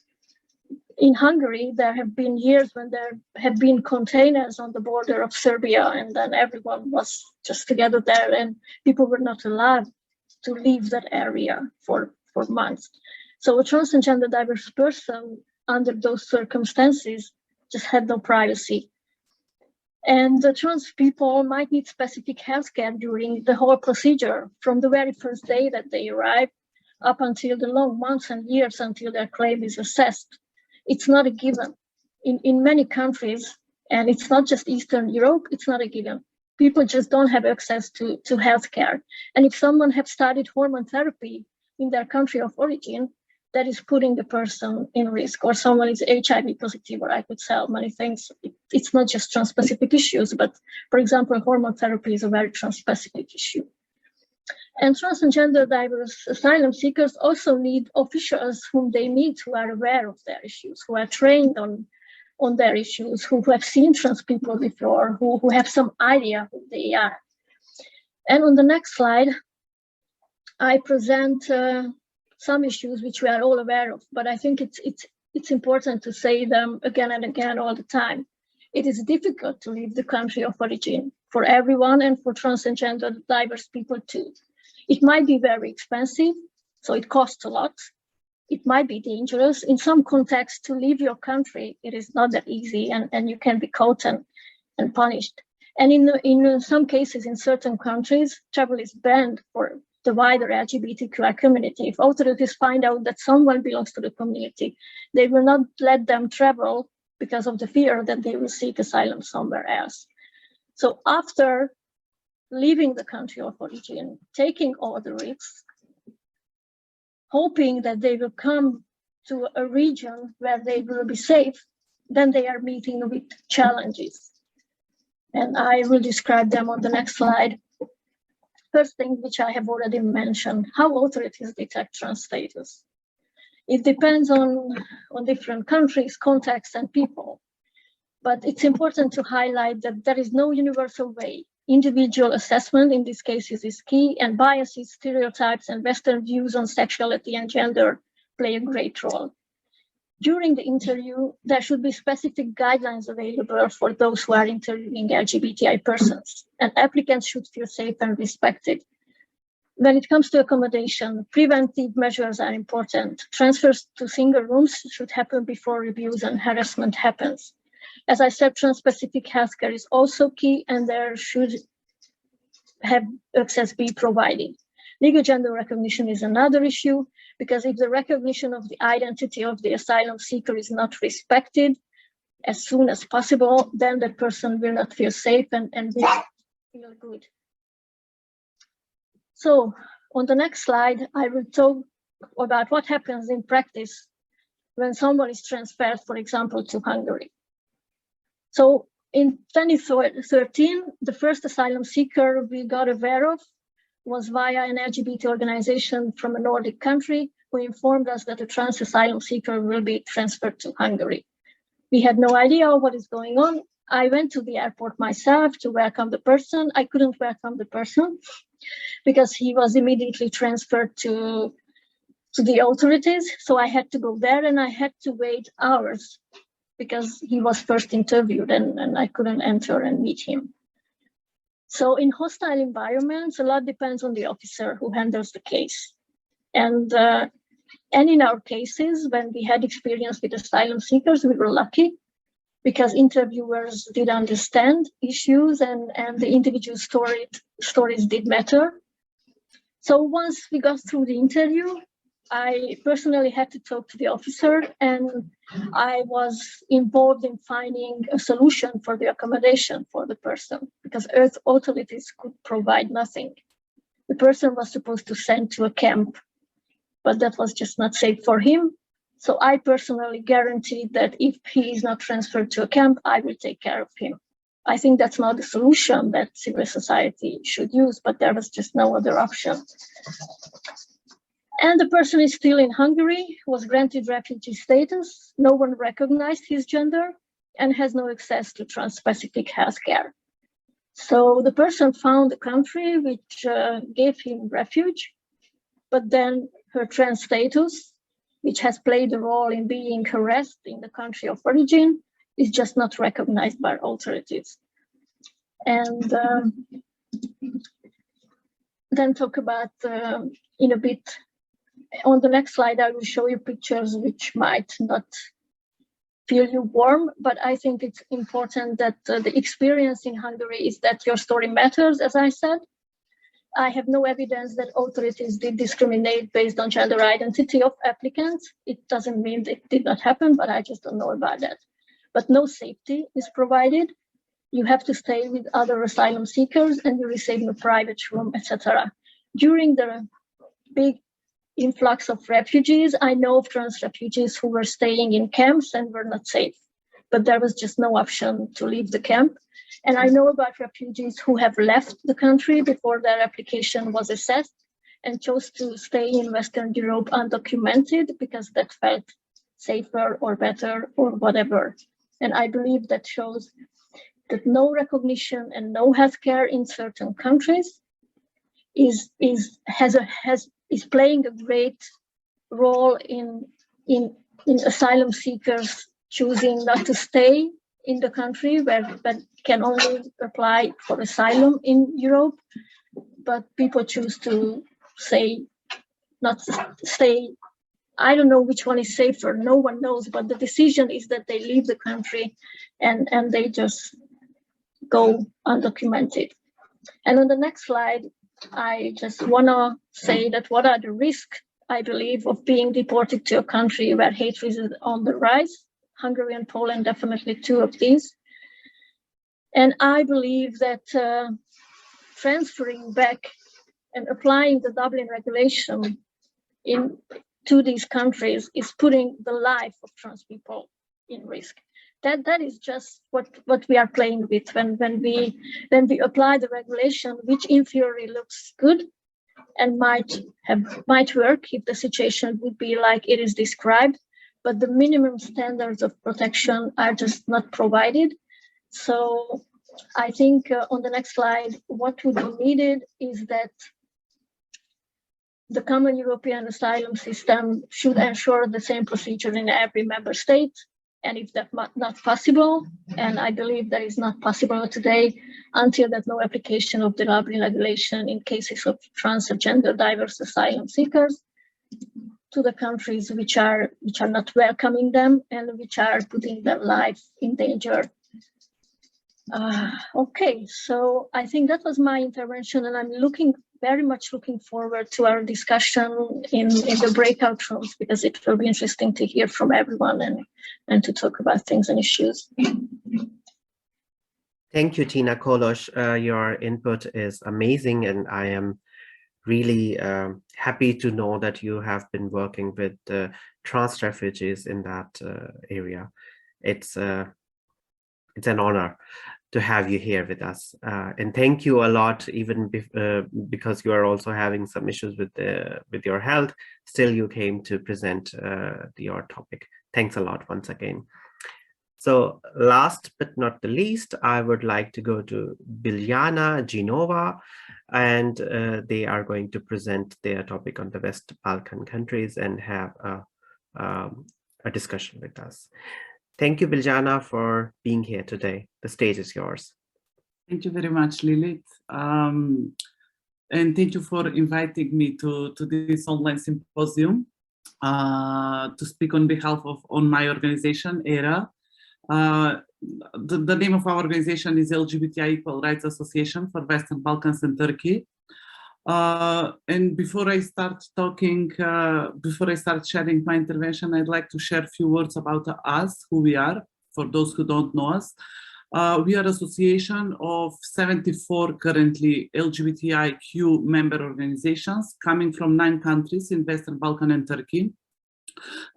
In Hungary, there have been years when there have been containers on the border of Serbia, and then everyone was just together there and people were not allowed to leave that area for months. So a trans and gender diverse person under those circumstances just had no privacy. And the trans people might need specific healthcare during the whole procedure, from the very first day that they arrive up until the long months and years until their claim is assessed. It's not a given. In many countries, and it's not just Eastern Europe, it's not a given. People just don't have access to healthcare. And if someone has started hormone therapy in their country of origin, that is putting the person in risk, or someone is HIV positive, or I could tell many things. It's not just trans-specific issues, but for example, hormone therapy is a very trans-specific issue. And trans and gender diverse asylum seekers also need officials whom they meet who are aware of their issues, who are trained on their issues, who have seen trans people before, who have some idea who they are. And on the next slide, I present some issues which we are all aware of, but I think it's it's important to say them again and again all the time. It is difficult to leave the country of origin for everyone and for trans and gender diverse people too. It might be very expensive, so it costs a lot. It might be dangerous. In some contexts, to leave your country, it is not that easy, and you can be caught and punished. And in some cases, in certain countries, travel is banned for the wider LGBTQI community. If authorities find out that someone belongs to the community, they will not let them travel because of the fear that they will seek asylum somewhere else. So after leaving the country of origin, taking all the risks, hoping that they will come to a region where they will be safe, then they are meeting with challenges. And I will describe them on the next slide. First thing, which I have already mentioned, how authorities detect trans status. It depends on different countries, contexts, and people. But it's important to highlight that there is no universal way. Individual assessment in these cases is key, and biases, stereotypes, and Western views on sexuality and gender play a great role. During the interview, there should be specific guidelines available for those who are interviewing LGBTI persons, and applicants should feel safe and respected. When it comes to accommodation, preventive measures are important. Transfers to single rooms should happen before abuse and harassment happens. As I said, trans-specific healthcare is also key, and there should have access be provided. Legal gender recognition is another issue, because if the recognition of the identity of the asylum seeker is not respected as soon as possible, then that person will not feel safe and will feel good. So on the next slide, I will talk about what happens in practice when someone is transferred, for example, to Hungary. So in 2013, the first asylum seeker we got aware of was via an LGBT organization from a Nordic country who informed us that a trans asylum seeker will be transferred to Hungary. We had no idea what is going on. I went to the airport myself to welcome the person. I couldn't welcome the person because he was immediately transferred to the authorities. So I had to go there, and I had to wait hours because he was first interviewed, and I couldn't enter and meet him. So in hostile environments, a lot depends on the officer who handles the case. And in our cases, when we had experience with asylum seekers, we were lucky because interviewers did understand issues, and the individual stories did matter. So once we got through the interview, I personally had to talk to the officer, and I was involved in finding a solution for the accommodation for the person, because authorities could provide nothing. The person was supposed to send to a camp, but that was just not safe for him. So I personally guaranteed that if he is not transferred to a camp, I will take care of him. I think that's not the solution that civil society should use, but there was just no other option. And the person is still in Hungary, was granted refugee status, no one recognized his gender, and has no access to trans-specific healthcare. So the person found a country which gave him refuge, but then her trans status, which has played a role in being harassed in the country of origin, is just not recognized by authorities. And then talk about, in a bit, on the next slide, I will show you pictures which might not feel you warm, but I think it's important that the experience in Hungary is that your story matters, as I said. I have no evidence that authorities did discriminate based on gender identity of applicants. It doesn't mean it did not happen, but I just don't know about that. But no safety is provided. You have to stay with other asylum seekers, and you receive a private room, etc. During the big influx of refugees, I know of trans refugees who were staying in camps and were not safe, but there was just no option to leave the camp. And I know about refugees who have left the country before their application was assessed and chose to stay in Western Europe undocumented because that felt safer or better or whatever. And I believe that shows that no recognition and no healthcare in certain countries is playing a great role in in asylum seekers choosing not to stay in the country but can only apply for asylum in Europe, but people choose to say not to stay. I don't know which one is safer, no one knows, but the decision is that they leave the country and they just go undocumented. And on the next slide, I just want to say that what are the risks, I believe, of being deported to a country where hatred is on the rise. Hungary and Poland, definitely two of these. And I believe that transferring back and applying the Dublin regulation to these countries is putting the life of trans people in risk. That is just what we are playing with when we apply the regulation, which in theory looks good and might work if the situation would be like it is described, but the minimum standards of protection are just not provided. So I think on the next slide, what would be needed is that the common European asylum system should ensure the same procedure in every member state. And if that's not possible, and I believe that is not possible today, until there's no application of the Dublin regulation in cases of trans or gender diverse asylum seekers to the countries which are not welcoming them and which are putting their life in danger. Okay, so I think that was my intervention, and I'm very much looking forward to our discussion in the breakout rooms, because it will be interesting to hear from everyone and to talk about things and issues. Thank you, Tina Kolos. Your input is amazing, and I am really happy to know that you have been working with trans refugees in that area. It's an honor to have you here with us, and thank you a lot, even because you are also having some issues with your health. Still, you came to present your topic. Thanks a lot once again. So last but not the least, I would like to go to Biljana Genova, and they are going to present their topic on the West Balkan countries and have a discussion with us. Thank you, Biljana, for being here today. The stage is yours. Thank you very much, Lilith. And thank you for inviting me to this online symposium to speak on behalf of my organization, ERA. The name of our organization is LGBTI Equal Rights Association for Western Balkans and Turkey. And before I start sharing my intervention, I'd like to share a few words about us, who we are, for those who don't know us. We are an association of 74 currently LGBTIQ member organizations coming from 9 countries in Western Balkan and Turkey.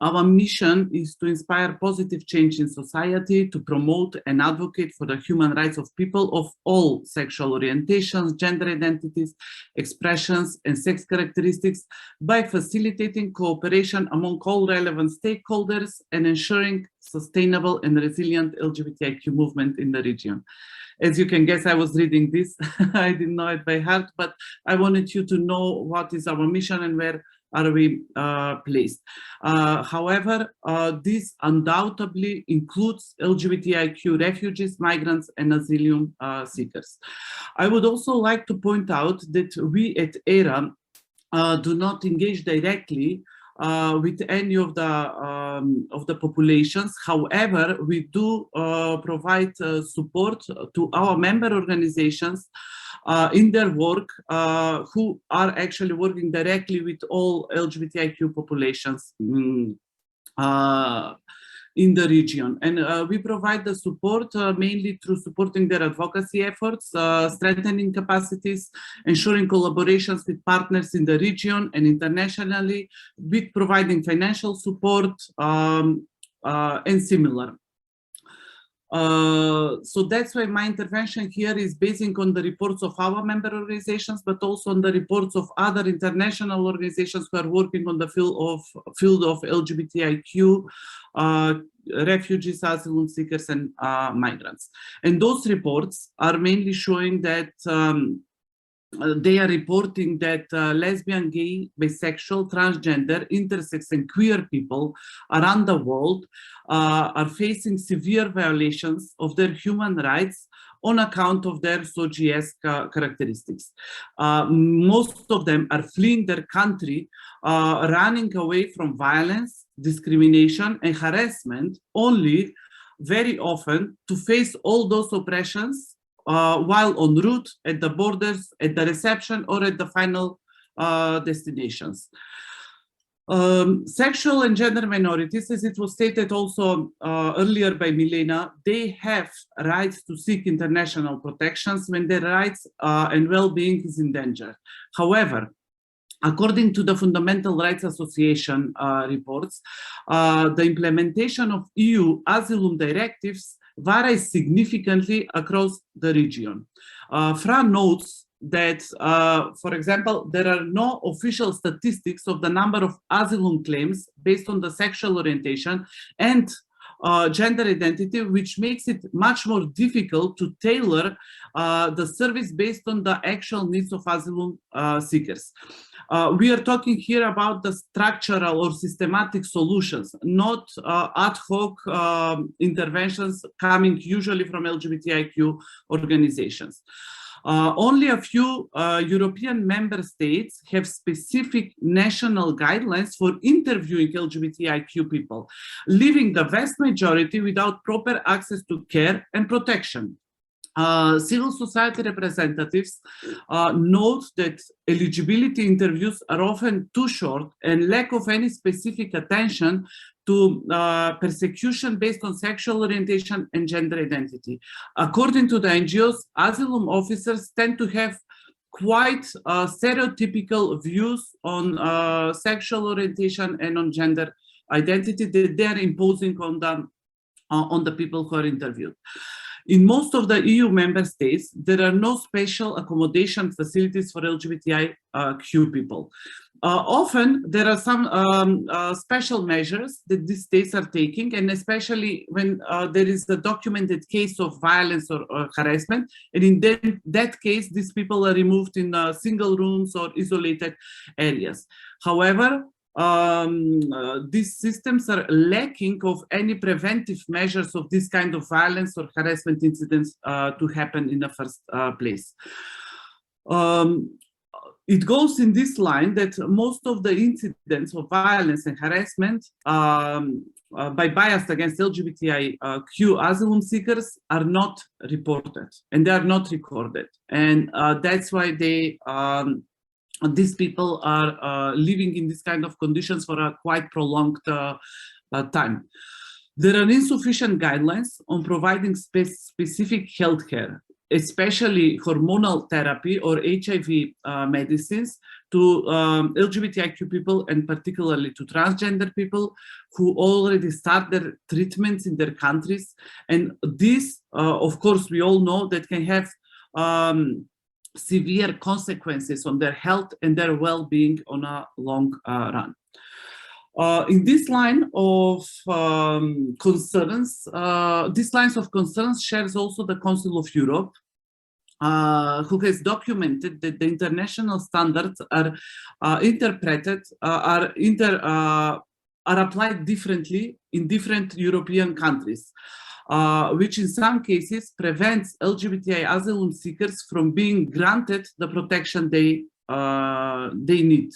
Our mission is to inspire positive change in society, to promote and advocate for the human rights of people of all sexual orientations, gender identities, expressions, and sex characteristics by facilitating cooperation among all relevant stakeholders and ensuring sustainable and resilient LGBTIQ movement in the region. As you can guess, I was reading this. I didn't know it by heart, but I wanted you to know what is our mission and where are we placed. However, this undoubtedly includes LGBTIQ refugees, migrants, and asylum seekers. I would also like to point out that we at ERA do not engage directly with any of the populations. However, we do provide support to our member organizations in their work, who are actually working directly with all LGBTIQ populations in the region. And we provide the support mainly through supporting their advocacy efforts, strengthening capacities, ensuring collaborations with partners in the region and internationally, with providing financial support and similar. So that's why my intervention here is basing on the reports of our member organizations, but also on the reports of other international organizations who are working on the field of LGBTIQ, refugees, asylum seekers, and migrants. And those reports are mainly showing that they are reporting that lesbian, gay, bisexual, transgender, intersex, and queer people around the world are facing severe violations of their human rights on account of their SOGS characteristics. Most of them are fleeing their country, running away from violence, discrimination, and harassment, only very often to face all those oppressions while en route, at the borders, at the reception, or at the final destinations. Sexual and gender minorities, as it was stated also earlier by Milena, they have rights to seek international protections when their rights and well-being is endangered. However, according to the Fundamental Rights Association reports, the implementation of EU asylum directives varies significantly across the region. FRA notes that, for example, there are no official statistics of the number of asylum claims based on the sexual orientation and gender identity, which makes it much more difficult to tailor the service based on the actual needs of asylum seekers. We are talking here about the structural or systematic solutions, not ad hoc interventions coming usually from LGBTIQ organizations. Only a few European member states have specific national guidelines for interviewing LGBTIQ people, leaving the vast majority without proper access to care and protection. Civil society representatives note that eligibility interviews are often too short and lack of any specific attention to persecution based on sexual orientation and gender identity. According to the NGOs, asylum officers tend to have quite stereotypical views on sexual orientation and on gender identity that they are imposing on the people who are interviewed. In most of the EU member states, there are no special accommodation facilities for LGBTIQ people. Often, there are some special measures that these states are taking, and especially when there is a documented case of violence or harassment, and in that case, these people are removed in single rooms or isolated areas. However, these systems are lacking of any preventive measures of this kind of violence or harassment incidents to happen in the first place. It goes in this line that most of the incidents of violence and harassment by bias against LGBTIQ asylum seekers are not reported and they are not recorded. And that's why these people are living in this kind of conditions for a quite prolonged time. There are insufficient guidelines on providing specific healthcare, especially hormonal therapy or HIV medicines to LGBTIQ people and particularly to transgender people who already start their treatments in their countries. And this, of course, we all know that can have severe consequences on their health and their well-being on a long run. In this line of concerns, these lines of concerns shares also the Council of Europe, who has documented that the international standards are interpreted, are applied differently in different European countries. Which in some cases prevents LGBTI asylum seekers from being granted the protection they need.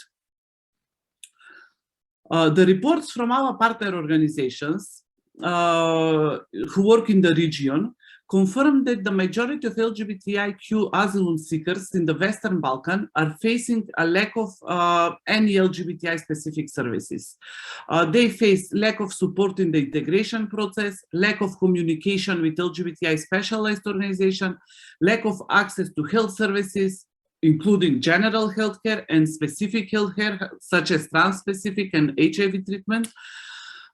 The reports from our partner organizations who work in the region confirm that the majority of LGBTIQ asylum seekers in the Western Balkans are facing a lack of any LGBTI specific services. They face lack of support in the integration process, lack of communication with LGBTI specialized organizations, lack of access to health services, including general healthcare and specific healthcare, such as trans-specific and HIV treatment.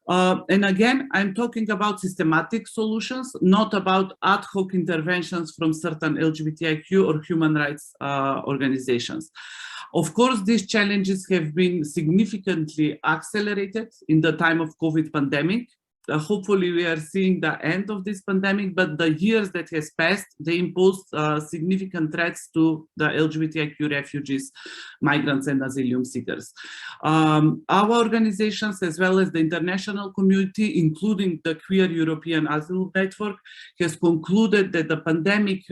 And again, I'm talking about systematic solutions, not about ad hoc interventions from certain LGBTIQ or human rights organizations. Of course, these challenges have been significantly accelerated in the time of COVID pandemic. hopefully we are seeing the end of this pandemic, but the years that has passed, they imposed significant threats to the LGBTIQ refugees, migrants, and asylum seekers. Our organizations, as well as the international community, including the Queer European Asylum Network, has concluded that the pandemic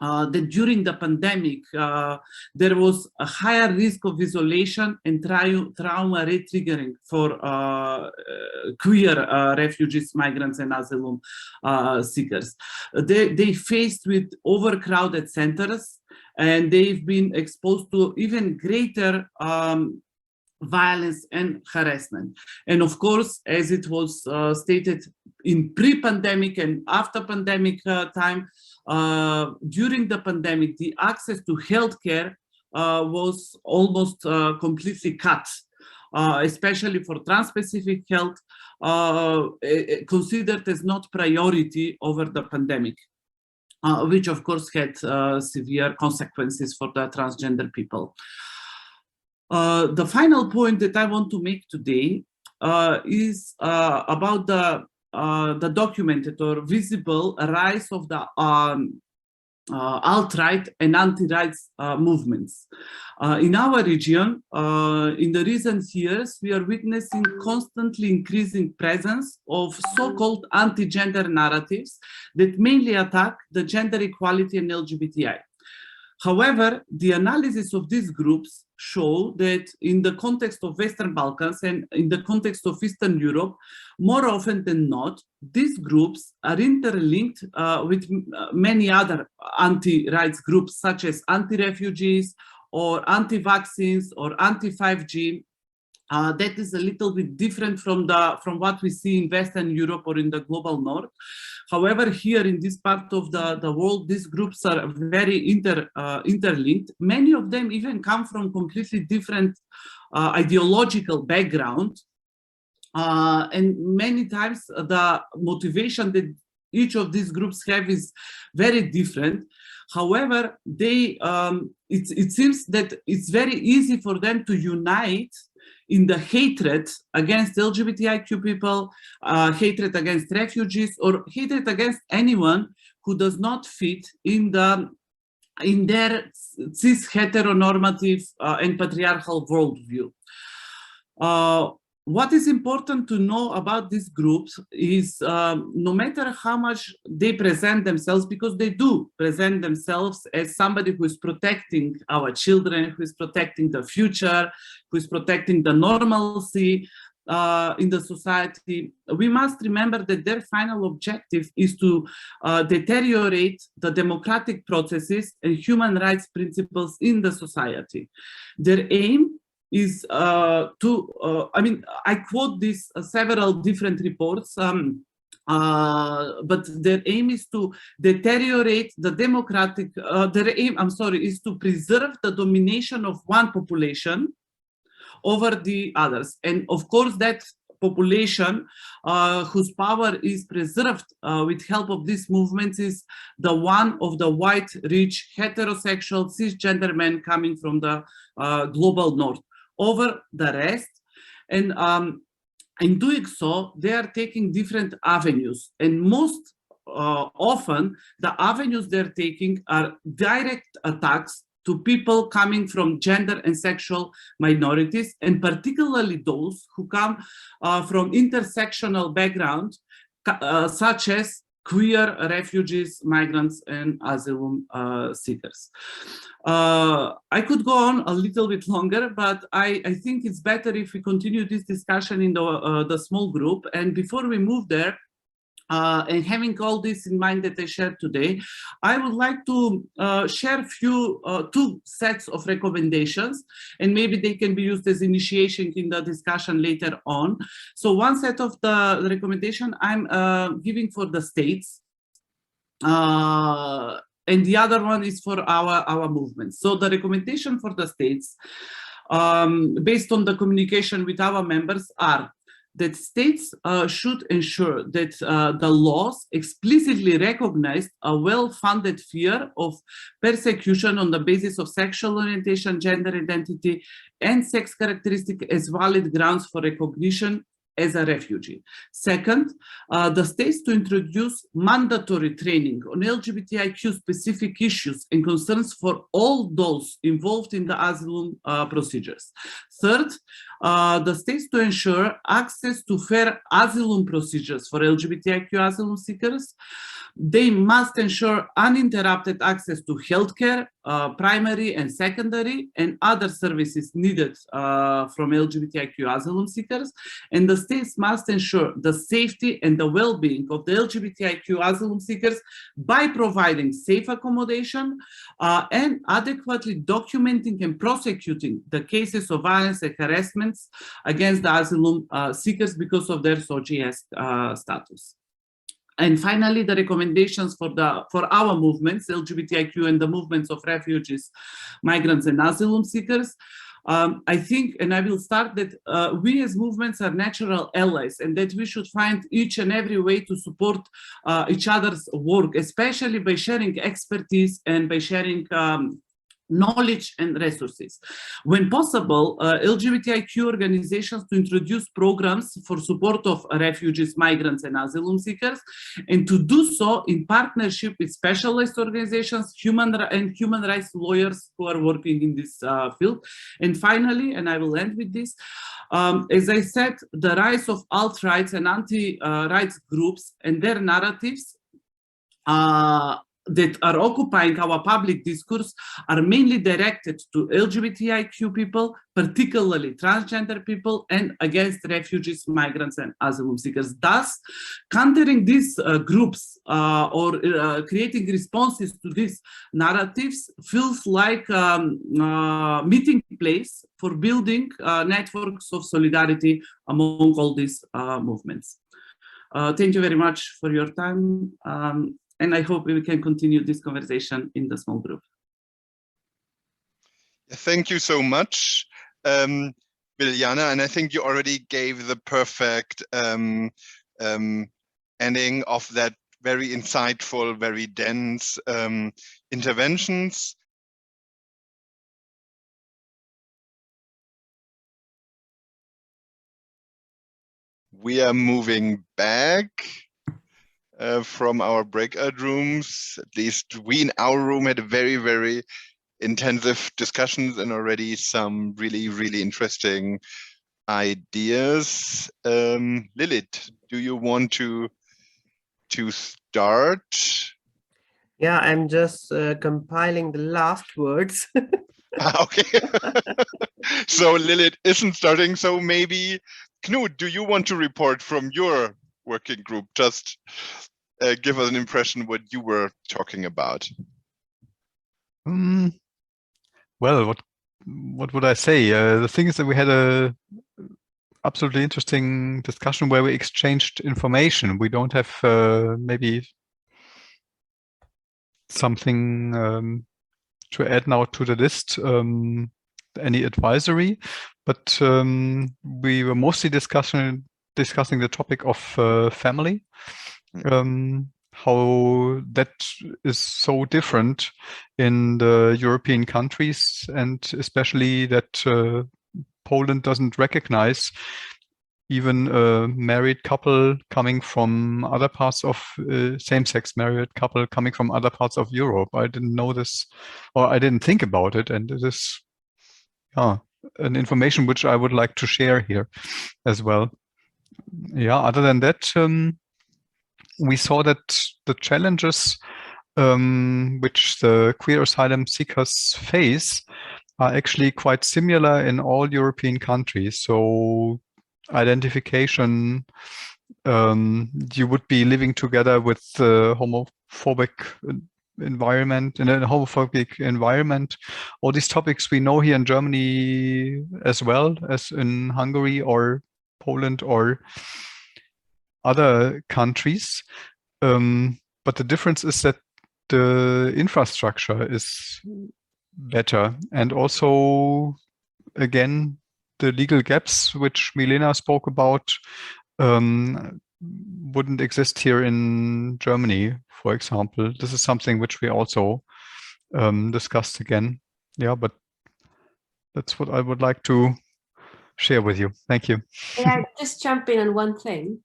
that during the pandemic, there was a higher risk of isolation and trauma re-triggering for queer refugees, migrants, and asylum seekers. They faced with overcrowded centers, and they've been exposed to even greater violence and harassment. And of course, as it was stated in pre-pandemic and after pandemic time, during the pandemic, the access to healthcare was almost completely cut, especially for trans-specific health, considered as not priority over the pandemic, which of course had severe consequences for the transgender people. The final point that I want to make today is about the documented or visible rise of the alt-right and anti-rights movements. In our region, in the recent years, we are witnessing constantly increasing presence of so-called anti-gender narratives that mainly attack the gender equality and LGBTI. However, the analysis of these groups show that in the context of Western Balkans and in the context of Eastern Europe, more often than not, these groups are interlinked with many other anti-rights groups, such as anti-refugees or anti-vaccines or anti-5G. That is a little bit different from what we see in Western Europe or in the global north. However, here in this part of the world, these groups are very interlinked. Many of them even come from completely different ideological background. And many times the motivation that each of these groups have is very different. However, it seems that it's very easy for them to unite in the hatred against LGBTIQ people, hatred against refugees, or hatred against anyone who does not fit in their cis heteronormative and patriarchal worldview. What is important to know about these groups is no matter how much they present themselves, because they do present themselves as somebody who is protecting our children, who is protecting the future, who is protecting the normalcy in the society, we must remember that their final objective is to deteriorate the democratic processes and human rights principles in the society. Their aim is I quote this several different reports, but their aim is to deteriorate the democratic, is to preserve the domination of one population over the others. And of course, that population whose power is preserved with help of these movements is the one of the white, rich, heterosexual, cisgender men coming from the global north over the rest. And in doing so, they are taking different avenues, and most often the avenues they're taking are direct attacks to people coming from gender and sexual minorities, and particularly those who come from intersectional background, such as queer refugees, migrants, and asylum seekers. I could go on a little bit longer, but I think it's better if we continue this discussion in the small group. And before we move there, and having all this in mind that I shared today, I would like to share two sets of recommendations, and maybe they can be used as initiation in the discussion later on. So one set of the recommendation I'm giving for the states, and the other one is for our movement. So the recommendation for the states, based on the communication with our members, are that states should ensure that the laws explicitly recognize a well-founded fear of persecution on the basis of sexual orientation, gender identity, and sex characteristic as valid grounds for recognition as a refugee. Second, the states to introduce mandatory training on LGBTIQ specific issues and concerns for all those involved in the asylum procedures. Third, the states to ensure access to fair asylum procedures for LGBTIQ asylum seekers. They must ensure uninterrupted access to healthcare, primary and secondary, and other services needed from LGBTIQ asylum seekers. And the states must ensure the safety and the well-being of the LGBTIQ asylum seekers by providing safe accommodation and adequately documenting and prosecuting the cases of violence and harassments against the asylum seekers because of their SOGS status. And finally, the recommendations for our movements, LGBTIQ and the movements of refugees, migrants, and asylum seekers. I think, and I will start that we as movements are natural allies, and that we should find each and every way to support each other's work, especially by sharing expertise and by sharing knowledge and resources. When possible, LGBTIQ organizations to introduce programs for support of refugees, migrants, and asylum seekers, and to do so in partnership with specialized organizations, human rights lawyers who are working in this field. And finally, and I will end with this, as I said, the rise of alt-rights and anti-rights groups and their narratives that are occupying our public discourse are mainly directed to LGBTIQ people, particularly transgender people, and against refugees, migrants, and asylum seekers. Thus, countering these groups or creating responses to these narratives feels like a meeting place for building networks of solidarity among all these movements. Thank you very much for your time. And I hope we can continue this conversation in the small group. Thank you so much, Biljana. And I think you already gave the perfect ending of that very insightful, very dense interventions. We are moving back from our breakout rooms. At least we in our room had a very, very intensive discussions and already some really, really interesting ideas. Lilith, do you want to start? Yeah, I'm just compiling the last words. Okay. So Lilith isn't starting, so maybe Knut, do you want to report from your working group? Just give us an impression what you were talking about. Well, what would I say? The thing is that we had a absolutely interesting discussion where we exchanged information. We don't have maybe something to add now to the list, any advisory, but we were mostly discussing the topic of family, how that is so different in the European countries, and especially that Poland doesn't recognize even a married couple coming from other parts of same-sex married couple coming from other parts of Europe. I didn't know this, or I didn't think about it, and it is an information which I would like to share here as well. Yeah, other than that, we saw that the challenges which the queer asylum seekers face are actually quite similar in all European countries. So identification, you would be living together with homophobic environment, in a homophobic environment. All these topics we know here in Germany as well as in Hungary or Poland or other countries. But the difference is that the infrastructure is better. And also, again, the legal gaps which Milena spoke about wouldn't exist here in Germany, for example. This is something which we also discussed again. Yeah, but that's what I would like to share with you. Thank you. May I just jump in on one thing?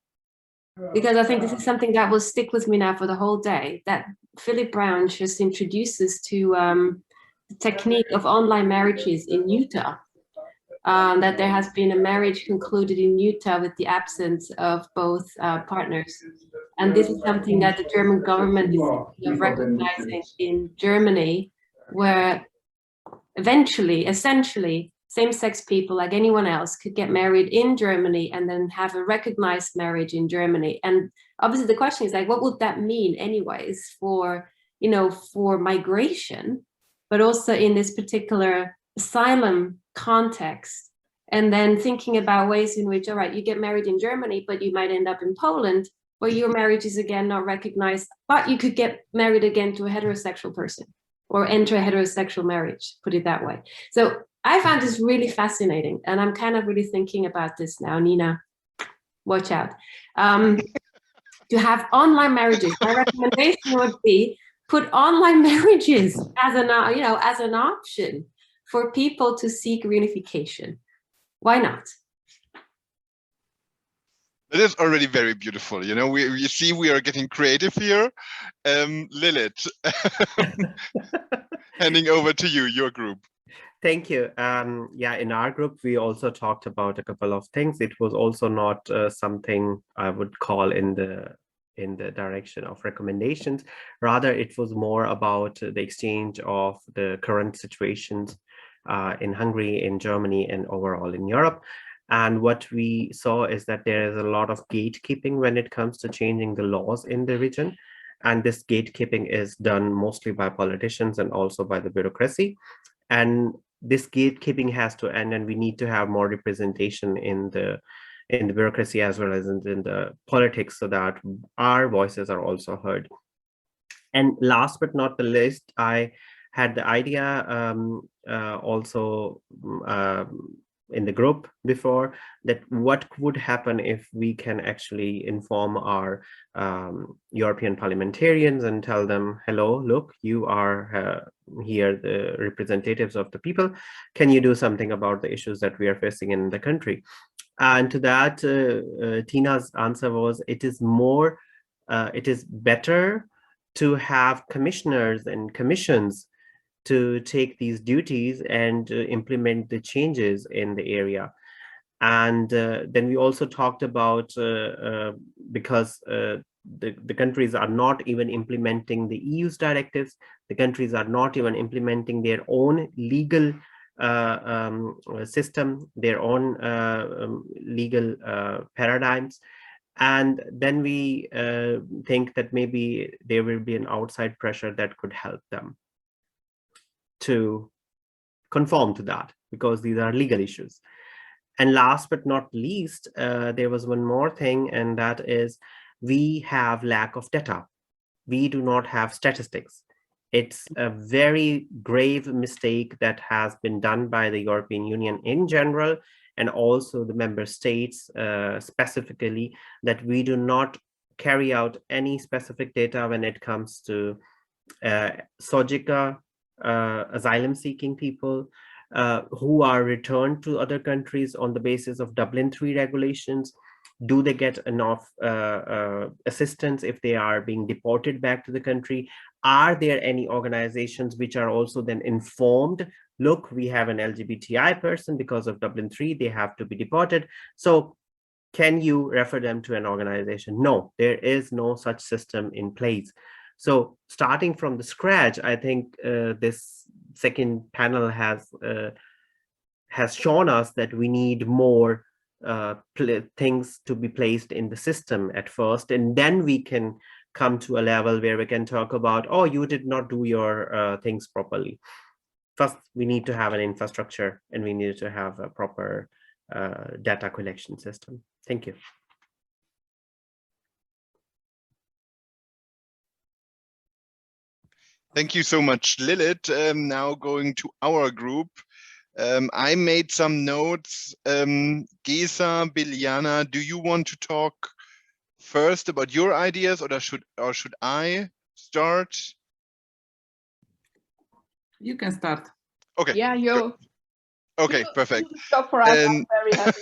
Because I think this is something that will stick with me now for the whole day, that Philip Brown just introduces to the technique of online marriages in Utah. That there has been a marriage concluded in Utah with the absence of both partners. And this is something that the German government is recognizing in Germany, where essentially, same-sex people like anyone else could get married in Germany and then have a recognized marriage in Germany. And obviously the question is like, what would that mean anyways for, you know, for migration, but also in this particular asylum context? And then thinking about ways in which, all right, you get married in Germany, but you might end up in Poland, where your marriage is again not recognized, but you could get married again to a heterosexual person or enter a heterosexual marriage, put it that way. So I found this really fascinating, and I'm kind of really thinking about this now. Nina, watch out. To have online marriages, my recommendation would be put online marriages as an, as an option for people to seek reunification. Why not? It is already very beautiful. You know, you see we are getting creative here. Lilith, handing over to you, your group. Thank you. Yeah, in our group, we also talked about a couple of things. It was also not something I would call in the direction of recommendations. Rather, it was more about the exchange of the current situations in Hungary, in Germany, and overall in Europe. And what we saw is that there is a lot of gatekeeping when it comes to changing the laws in the region. And this gatekeeping is done mostly by politicians and also by the bureaucracy. And this gatekeeping has to end, and we need to have more representation in the bureaucracy as well as in the politics, so that our voices are also heard. And last but not the least, I had the idea also in the group before, that what would happen if we can actually inform our European parliamentarians and tell them, hello, look, you are here, the representatives of the people. Can you do something about the issues that we are facing in the country? And to that, Tina's answer was, it is better to have commissioners and commissions to take these duties and implement the changes in the area. And then we also talked about, because the countries are not even implementing the EU's directives, the countries are not even implementing their own legal system, their own legal paradigms. And then we think that maybe there will be an outside pressure that could help them to conform to that, because these are legal issues. And last but not least, there was one more thing, and that is we have lack of data. We do not have statistics. It's a very grave mistake that has been done by the European Union in general, and also the member states specifically, that we do not carry out any specific data when it comes to SOGICA, asylum-seeking people who are returned to other countries on the basis of Dublin III regulations. Do they get enough assistance if they are being deported back to the country? Are there any organizations which are also then informed, look, we have an LGBTI person, because of Dublin III, they have to be deported. So can you refer them to an organization? No, there is no such system in place. So starting from the scratch, I think this second panel has shown us that we need more things to be placed in the system at first, and then we can come to a level where we can talk about, oh, you did not do your things properly. First, we need to have an infrastructure, and we need to have a proper data collection system. Thank you. Thank you so much, Lilith. Now going to our group. I made some notes. Gesa, Biljana, do you want to talk first about your ideas, or should I start? You can start. Okay. Yeah, yo. Okay, perfect. Stop for us. I'm very happy.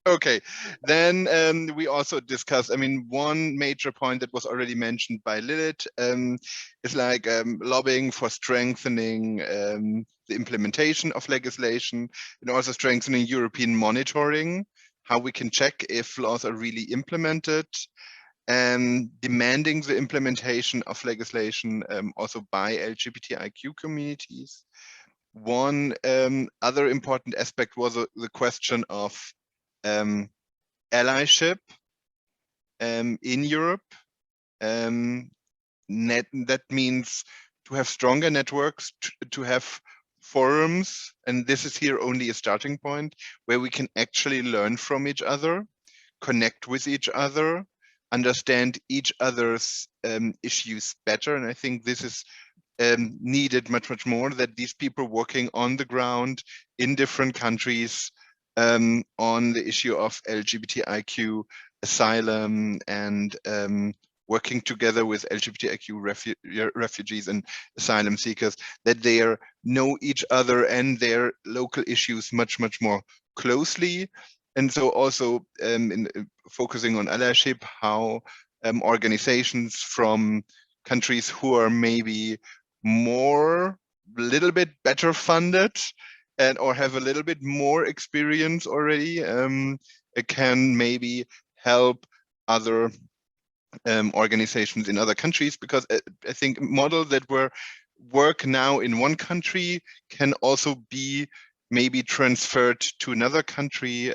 Okay, then we also discussed, I mean, one major point that was already mentioned by Lilith is like lobbying for strengthening the implementation of legislation and also strengthening European monitoring, how we can check if laws are really implemented, and demanding the implementation of legislation also by LGBTIQ communities. One other important aspect was the question of allyship in Europe. That means to have stronger networks, to have forums, and this is here only a starting point where we can actually learn from each other, connect with each other, understand each other's issues better. And I think this is needed much more, that these people working on the ground in different countries on the issue of LGBTIQ, asylum, and working together with LGBTIQ refugees and asylum seekers, that they know each other and their local issues much more closely. And so also in focusing on allyship, how organizations from countries who are maybe a little bit better funded and or have a little bit more experience already, it can maybe help other organizations in other countries, because I think models that work now in one country can also be maybe transferred to another country,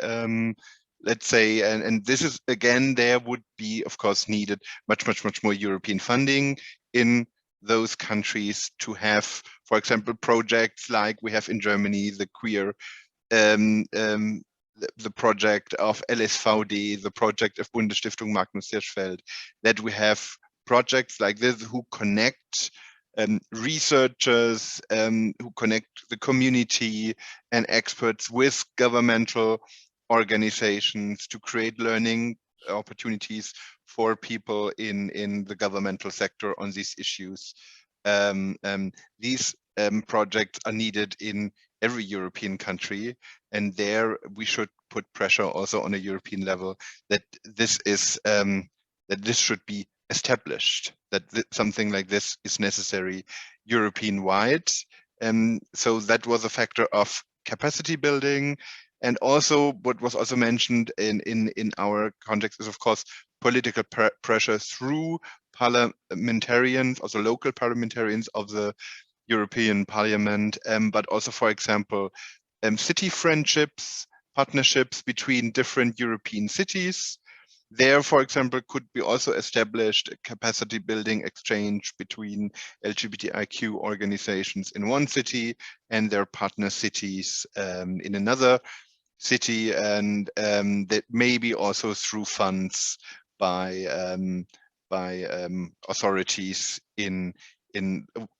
let's say, and this is, again, there would be, of course, needed much more European funding in those countries to have, for example, projects like we have in Germany, the queer, the project of LSVD, the project of Bundesstiftung Magnus Hirschfeld, that we have projects like this who connect researchers, who connect the community and experts with governmental organizations to create learning opportunities for people in the governmental sector on these issues. These projects are needed in every European country, and there we should put pressure also on a European level that this is that this should be established, that something like this is necessary European-wide. So that was a factor of capacity building. And also what was also mentioned in our context is, of course, political pressure through parliamentarians, also local parliamentarians of the European Parliament, but also, for example, city friendships, partnerships between different European cities. There, for example, could be also established a capacity building exchange between LGBTIQ organizations in one city and their partner cities in another city, and that maybe also through funds by authorities in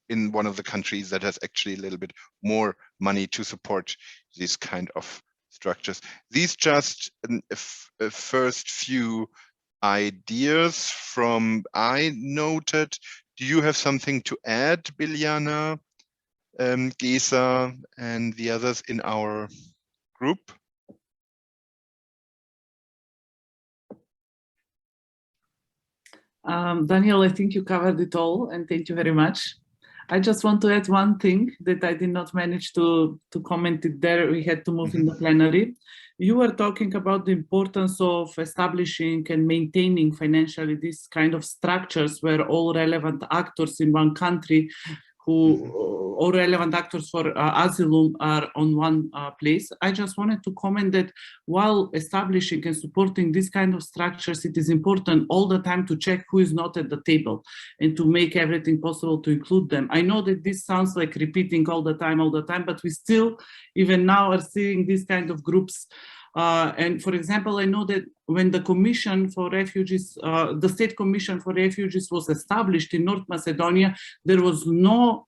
one of the countries that has actually a little bit more money to support these kind of structures. These just a first few ideas from I noted. Do you have something to add, Biljana, Gesa, and the others in our group? Daniel, I think you covered it all, and thank you very much. I just want to add one thing that I did not manage to comment it there. We had to move in the plenary. You were talking about the importance of establishing and maintaining financially these kind of structures where all relevant actors in one country all relevant actors for Asylum are on one place. I just wanted to comment that while establishing and supporting these kind of structures, it is important all the time to check who is not at the table and to make everything possible to include them. I know that this sounds like repeating all the time, but we still, even now, are seeing these kind of groups. And for example, I know that when the Commission for Refugees, the State Commission for Refugees was established in North Macedonia, there was no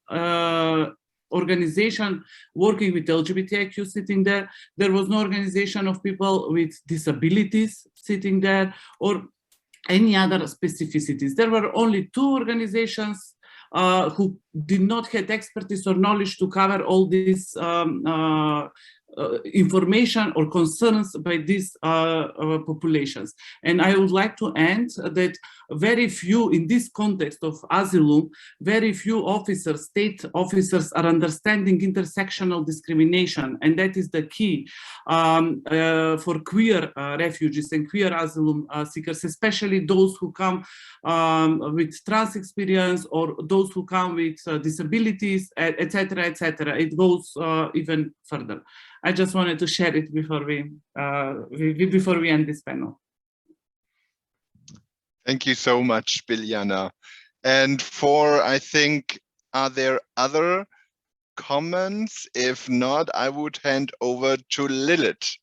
organization working with LGBTIQ sitting there. There was no organization of people with disabilities sitting there or any other specificities. There were only two organizations who did not have expertise or knowledge to cover all these information or concerns by these populations. And I would like to end that very few, in this context of asylum, very few officers, state officers, are understanding intersectional discrimination, and that is the key for queer refugees and queer asylum seekers, especially those who come with trans experience or those who come with disabilities, etc., etc. It goes even further. I just wanted to share it before we end this panel. Thank you so much, Biljana. And I think, are there other comments? If not, I would hand over to Lilith.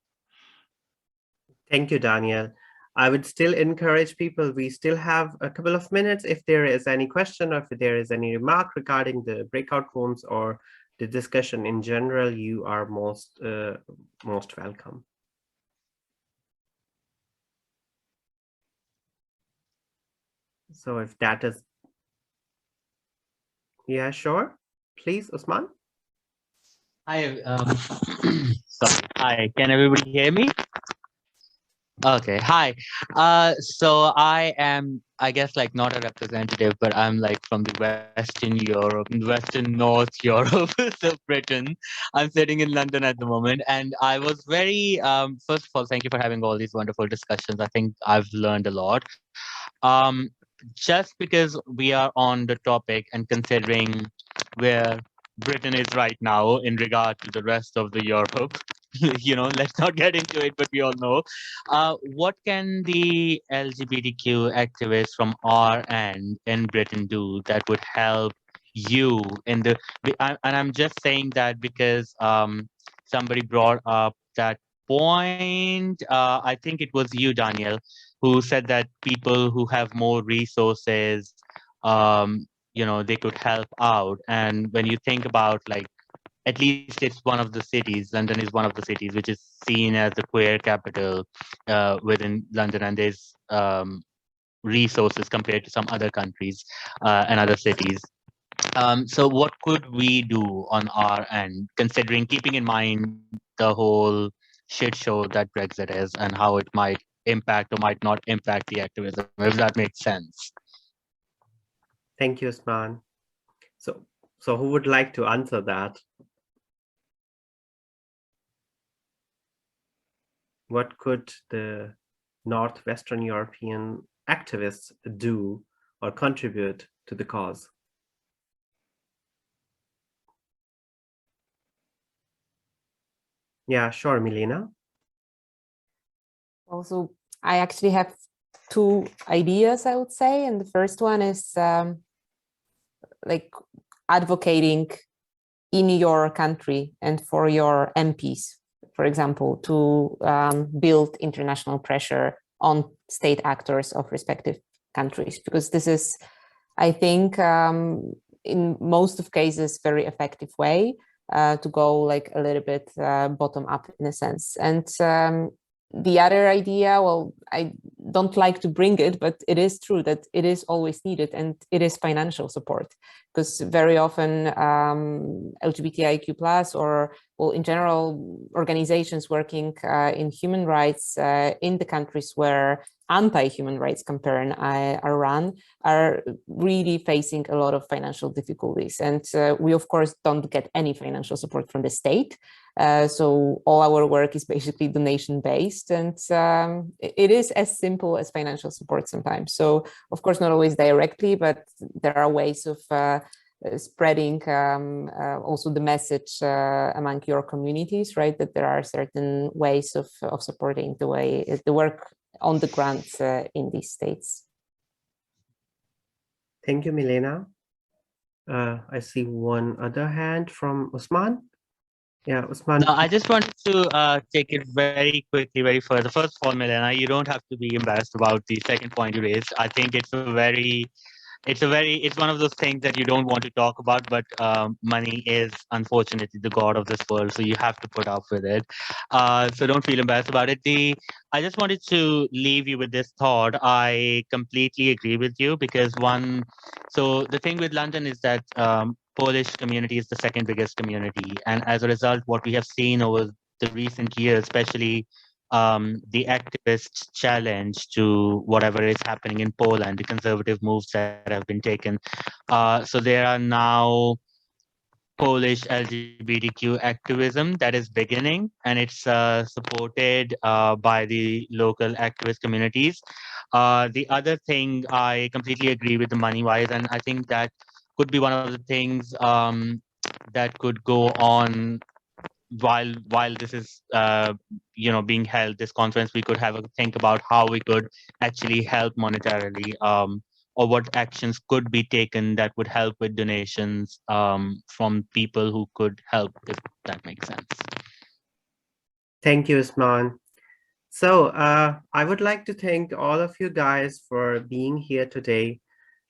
Thank you, Daniel. I would still encourage people, we still have a couple of minutes. If there is any question or if there is any remark regarding the breakout rooms or the discussion in general, you are most welcome. So if that is, yeah, sure. Please, Usman. Hi, sorry. Hi, can everybody hear me? Okay, hi. So I am, I guess, like not a representative, but I'm like from the Western Europe, Western North Europe, so Britain. I'm sitting in London at the moment, and I was very, first of all, thank you for having all these wonderful discussions. I think I've learned a lot. Just because we are on the topic and considering where Britain is right now in regard to the rest of the Europe, you know, let's not get into it, but we all know. What can the LGBTQ activists from our end in Britain do that would help you in the, and I'm just saying that because somebody brought up that point, I think it was you, Daniel, who said that people who have more resources, you know, they could help out. And when you think about, like, at least it's one of the cities, London is one of the cities which is seen as the queer capital within London, and there's resources compared to some other countries and other cities. So what could we do on our end, considering, keeping in mind the whole shit show that Brexit is and how it might impact or might not impact the activism, if that makes sense? Thank you, Usman. So who would like to answer that? What could the Northwestern European activists do or contribute to the cause? Yeah, sure, Milena. Also, I actually have two ideas, I would say. And the first one is like advocating in your country and for your MPs, for example, to build international pressure on state actors of respective countries, because this is, I think, in most of cases, very effective way to go like a little bit bottom up in a sense. And the other idea, well, I don't like to bring it, but it is true that it is always needed, and it is financial support, because very often LGBTIQ plus, or well, in general, organizations working in human rights in the countries where anti-human rights campaign are run are really facing a lot of financial difficulties. And we, of course, don't get any financial support from the state. So all our work is basically donation-based, and it is as simple as financial support sometimes. So, of course, not always directly, but there are ways of spreading also the message among your communities, right? That there are certain ways of supporting the work on the ground in these states. Thank you, Milena. I see one other hand from Usman. Yeah, Usman. No, I just wanted to take it very quickly, very further. First of all, Milena, you don't have to be embarrassed about the second point you raised. I think it's one of those things that you don't want to talk about, but money is unfortunately the god of this world, so you have to put up with it. So don't feel embarrassed about it. I just wanted to leave you with this thought. I completely agree with you, because so the thing with London is that Polish community is the second biggest community, and as a result, what we have seen over the recent years, especially the activist challenge to whatever is happening in Poland, the conservative moves that have been taken. So there are now Polish LGBTQ activism that is beginning, and it's supported by the local activist communities. The other thing, I completely agree with the money-wise, and I think that could be one of the things that could go on while this is being held, this conference. We could have a think about how we could actually help monetarily, or what actions could be taken that would help with donations from people who could help, if that makes sense. Thank you, Usman. So I would like to thank all of you guys for being here today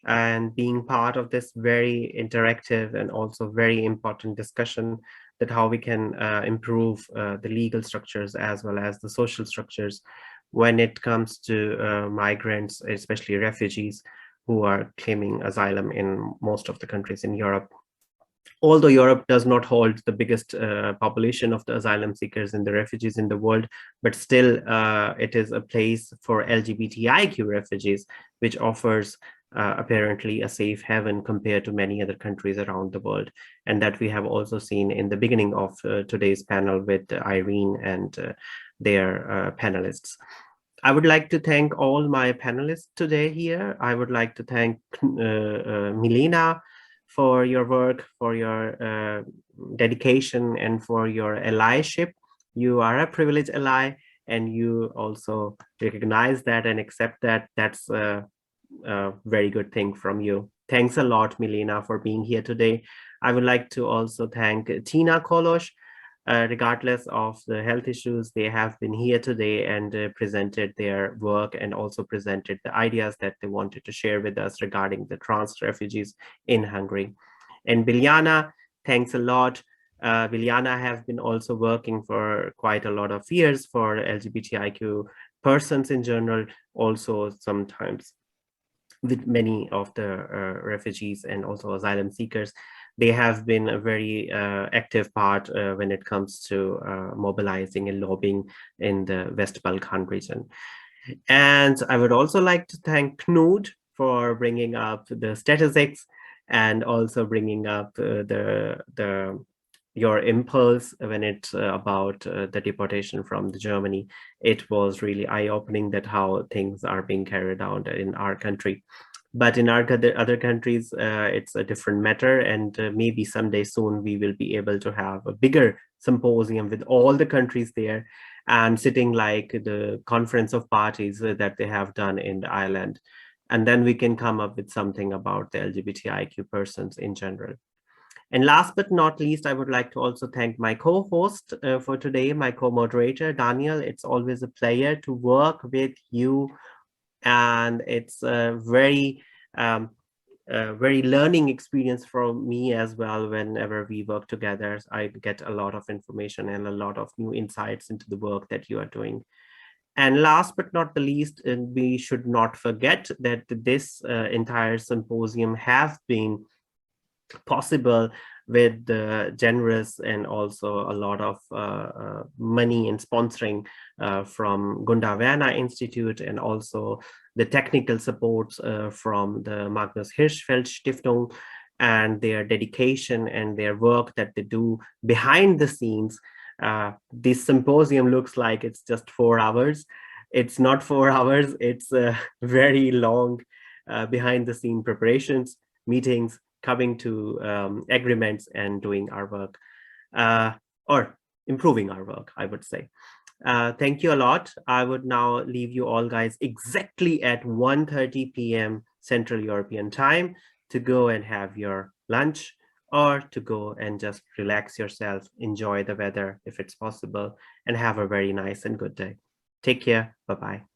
and being part of this very interactive and also very important discussion that how we can improve the legal structures as well as the social structures when it comes to migrants, especially refugees who are claiming asylum in most of the countries in Europe. Although Europe does not hold the biggest population of the asylum seekers and the refugees in the world, but still it is a place for LGBTIQ refugees, which offers apparently a safe haven compared to many other countries around the world. And that we have also seen in the beginning of today's panel with Irene and their panelists. I would like to thank all my panelists today here. I would like to thank Milena for your work, for your dedication, and for your allyship. You are a privileged ally, and you also recognize that and accept that. That's a very good thing from you. Thanks a lot, Milena, for being here today. I would like to also thank Tina Kolosh. Regardless of the health issues, they have been here today and presented their work and also presented the ideas that they wanted to share with us regarding the trans refugees in Hungary. And Biljana, thanks a lot. Biljana has been also working for quite a lot of years for LGBTIQ persons in general, also sometimes with many of the refugees and also asylum seekers. They have been a very active part when it comes to mobilizing and lobbying in the West Balkan region. And I would also like to thank Knut for bringing up the statistics and also bringing up your impulse when it's about the deportation from Germany. It was really eye-opening that how things are being carried out in our country. But in our other countries, it's a different matter, and maybe someday soon we will be able to have a bigger symposium with all the countries there and sitting like the conference of parties that they have done in Ireland. And then we can come up with something about the LGBTIQ persons in general. And last but not least, I would like to also thank my co-host for today, my co-moderator, Daniel. It's always a pleasure to work with you, and it's a very learning experience for me as well. Whenever we work together, I get a lot of information and a lot of new insights into the work that you are doing. And last but not the least, we should not forget that this entire symposium has been possible with the generous and also a lot of money and sponsoring from Gunda Werner Institute, and also the technical supports from the Magnus Hirschfeld Stiftung, and their dedication and their work that they do behind the scenes. This symposium looks like it's just 4 hours. It's not 4 hours, it's very long behind the scene preparations, meetings, coming to agreements and doing our work, or improving our work, I would say. Thank you a lot. I would now leave you all guys exactly at 1:30 p.m. Central European time to go and have your lunch, or to go and just relax yourself, enjoy the weather if it's possible, and have a very nice and good day. Take care. Bye-bye.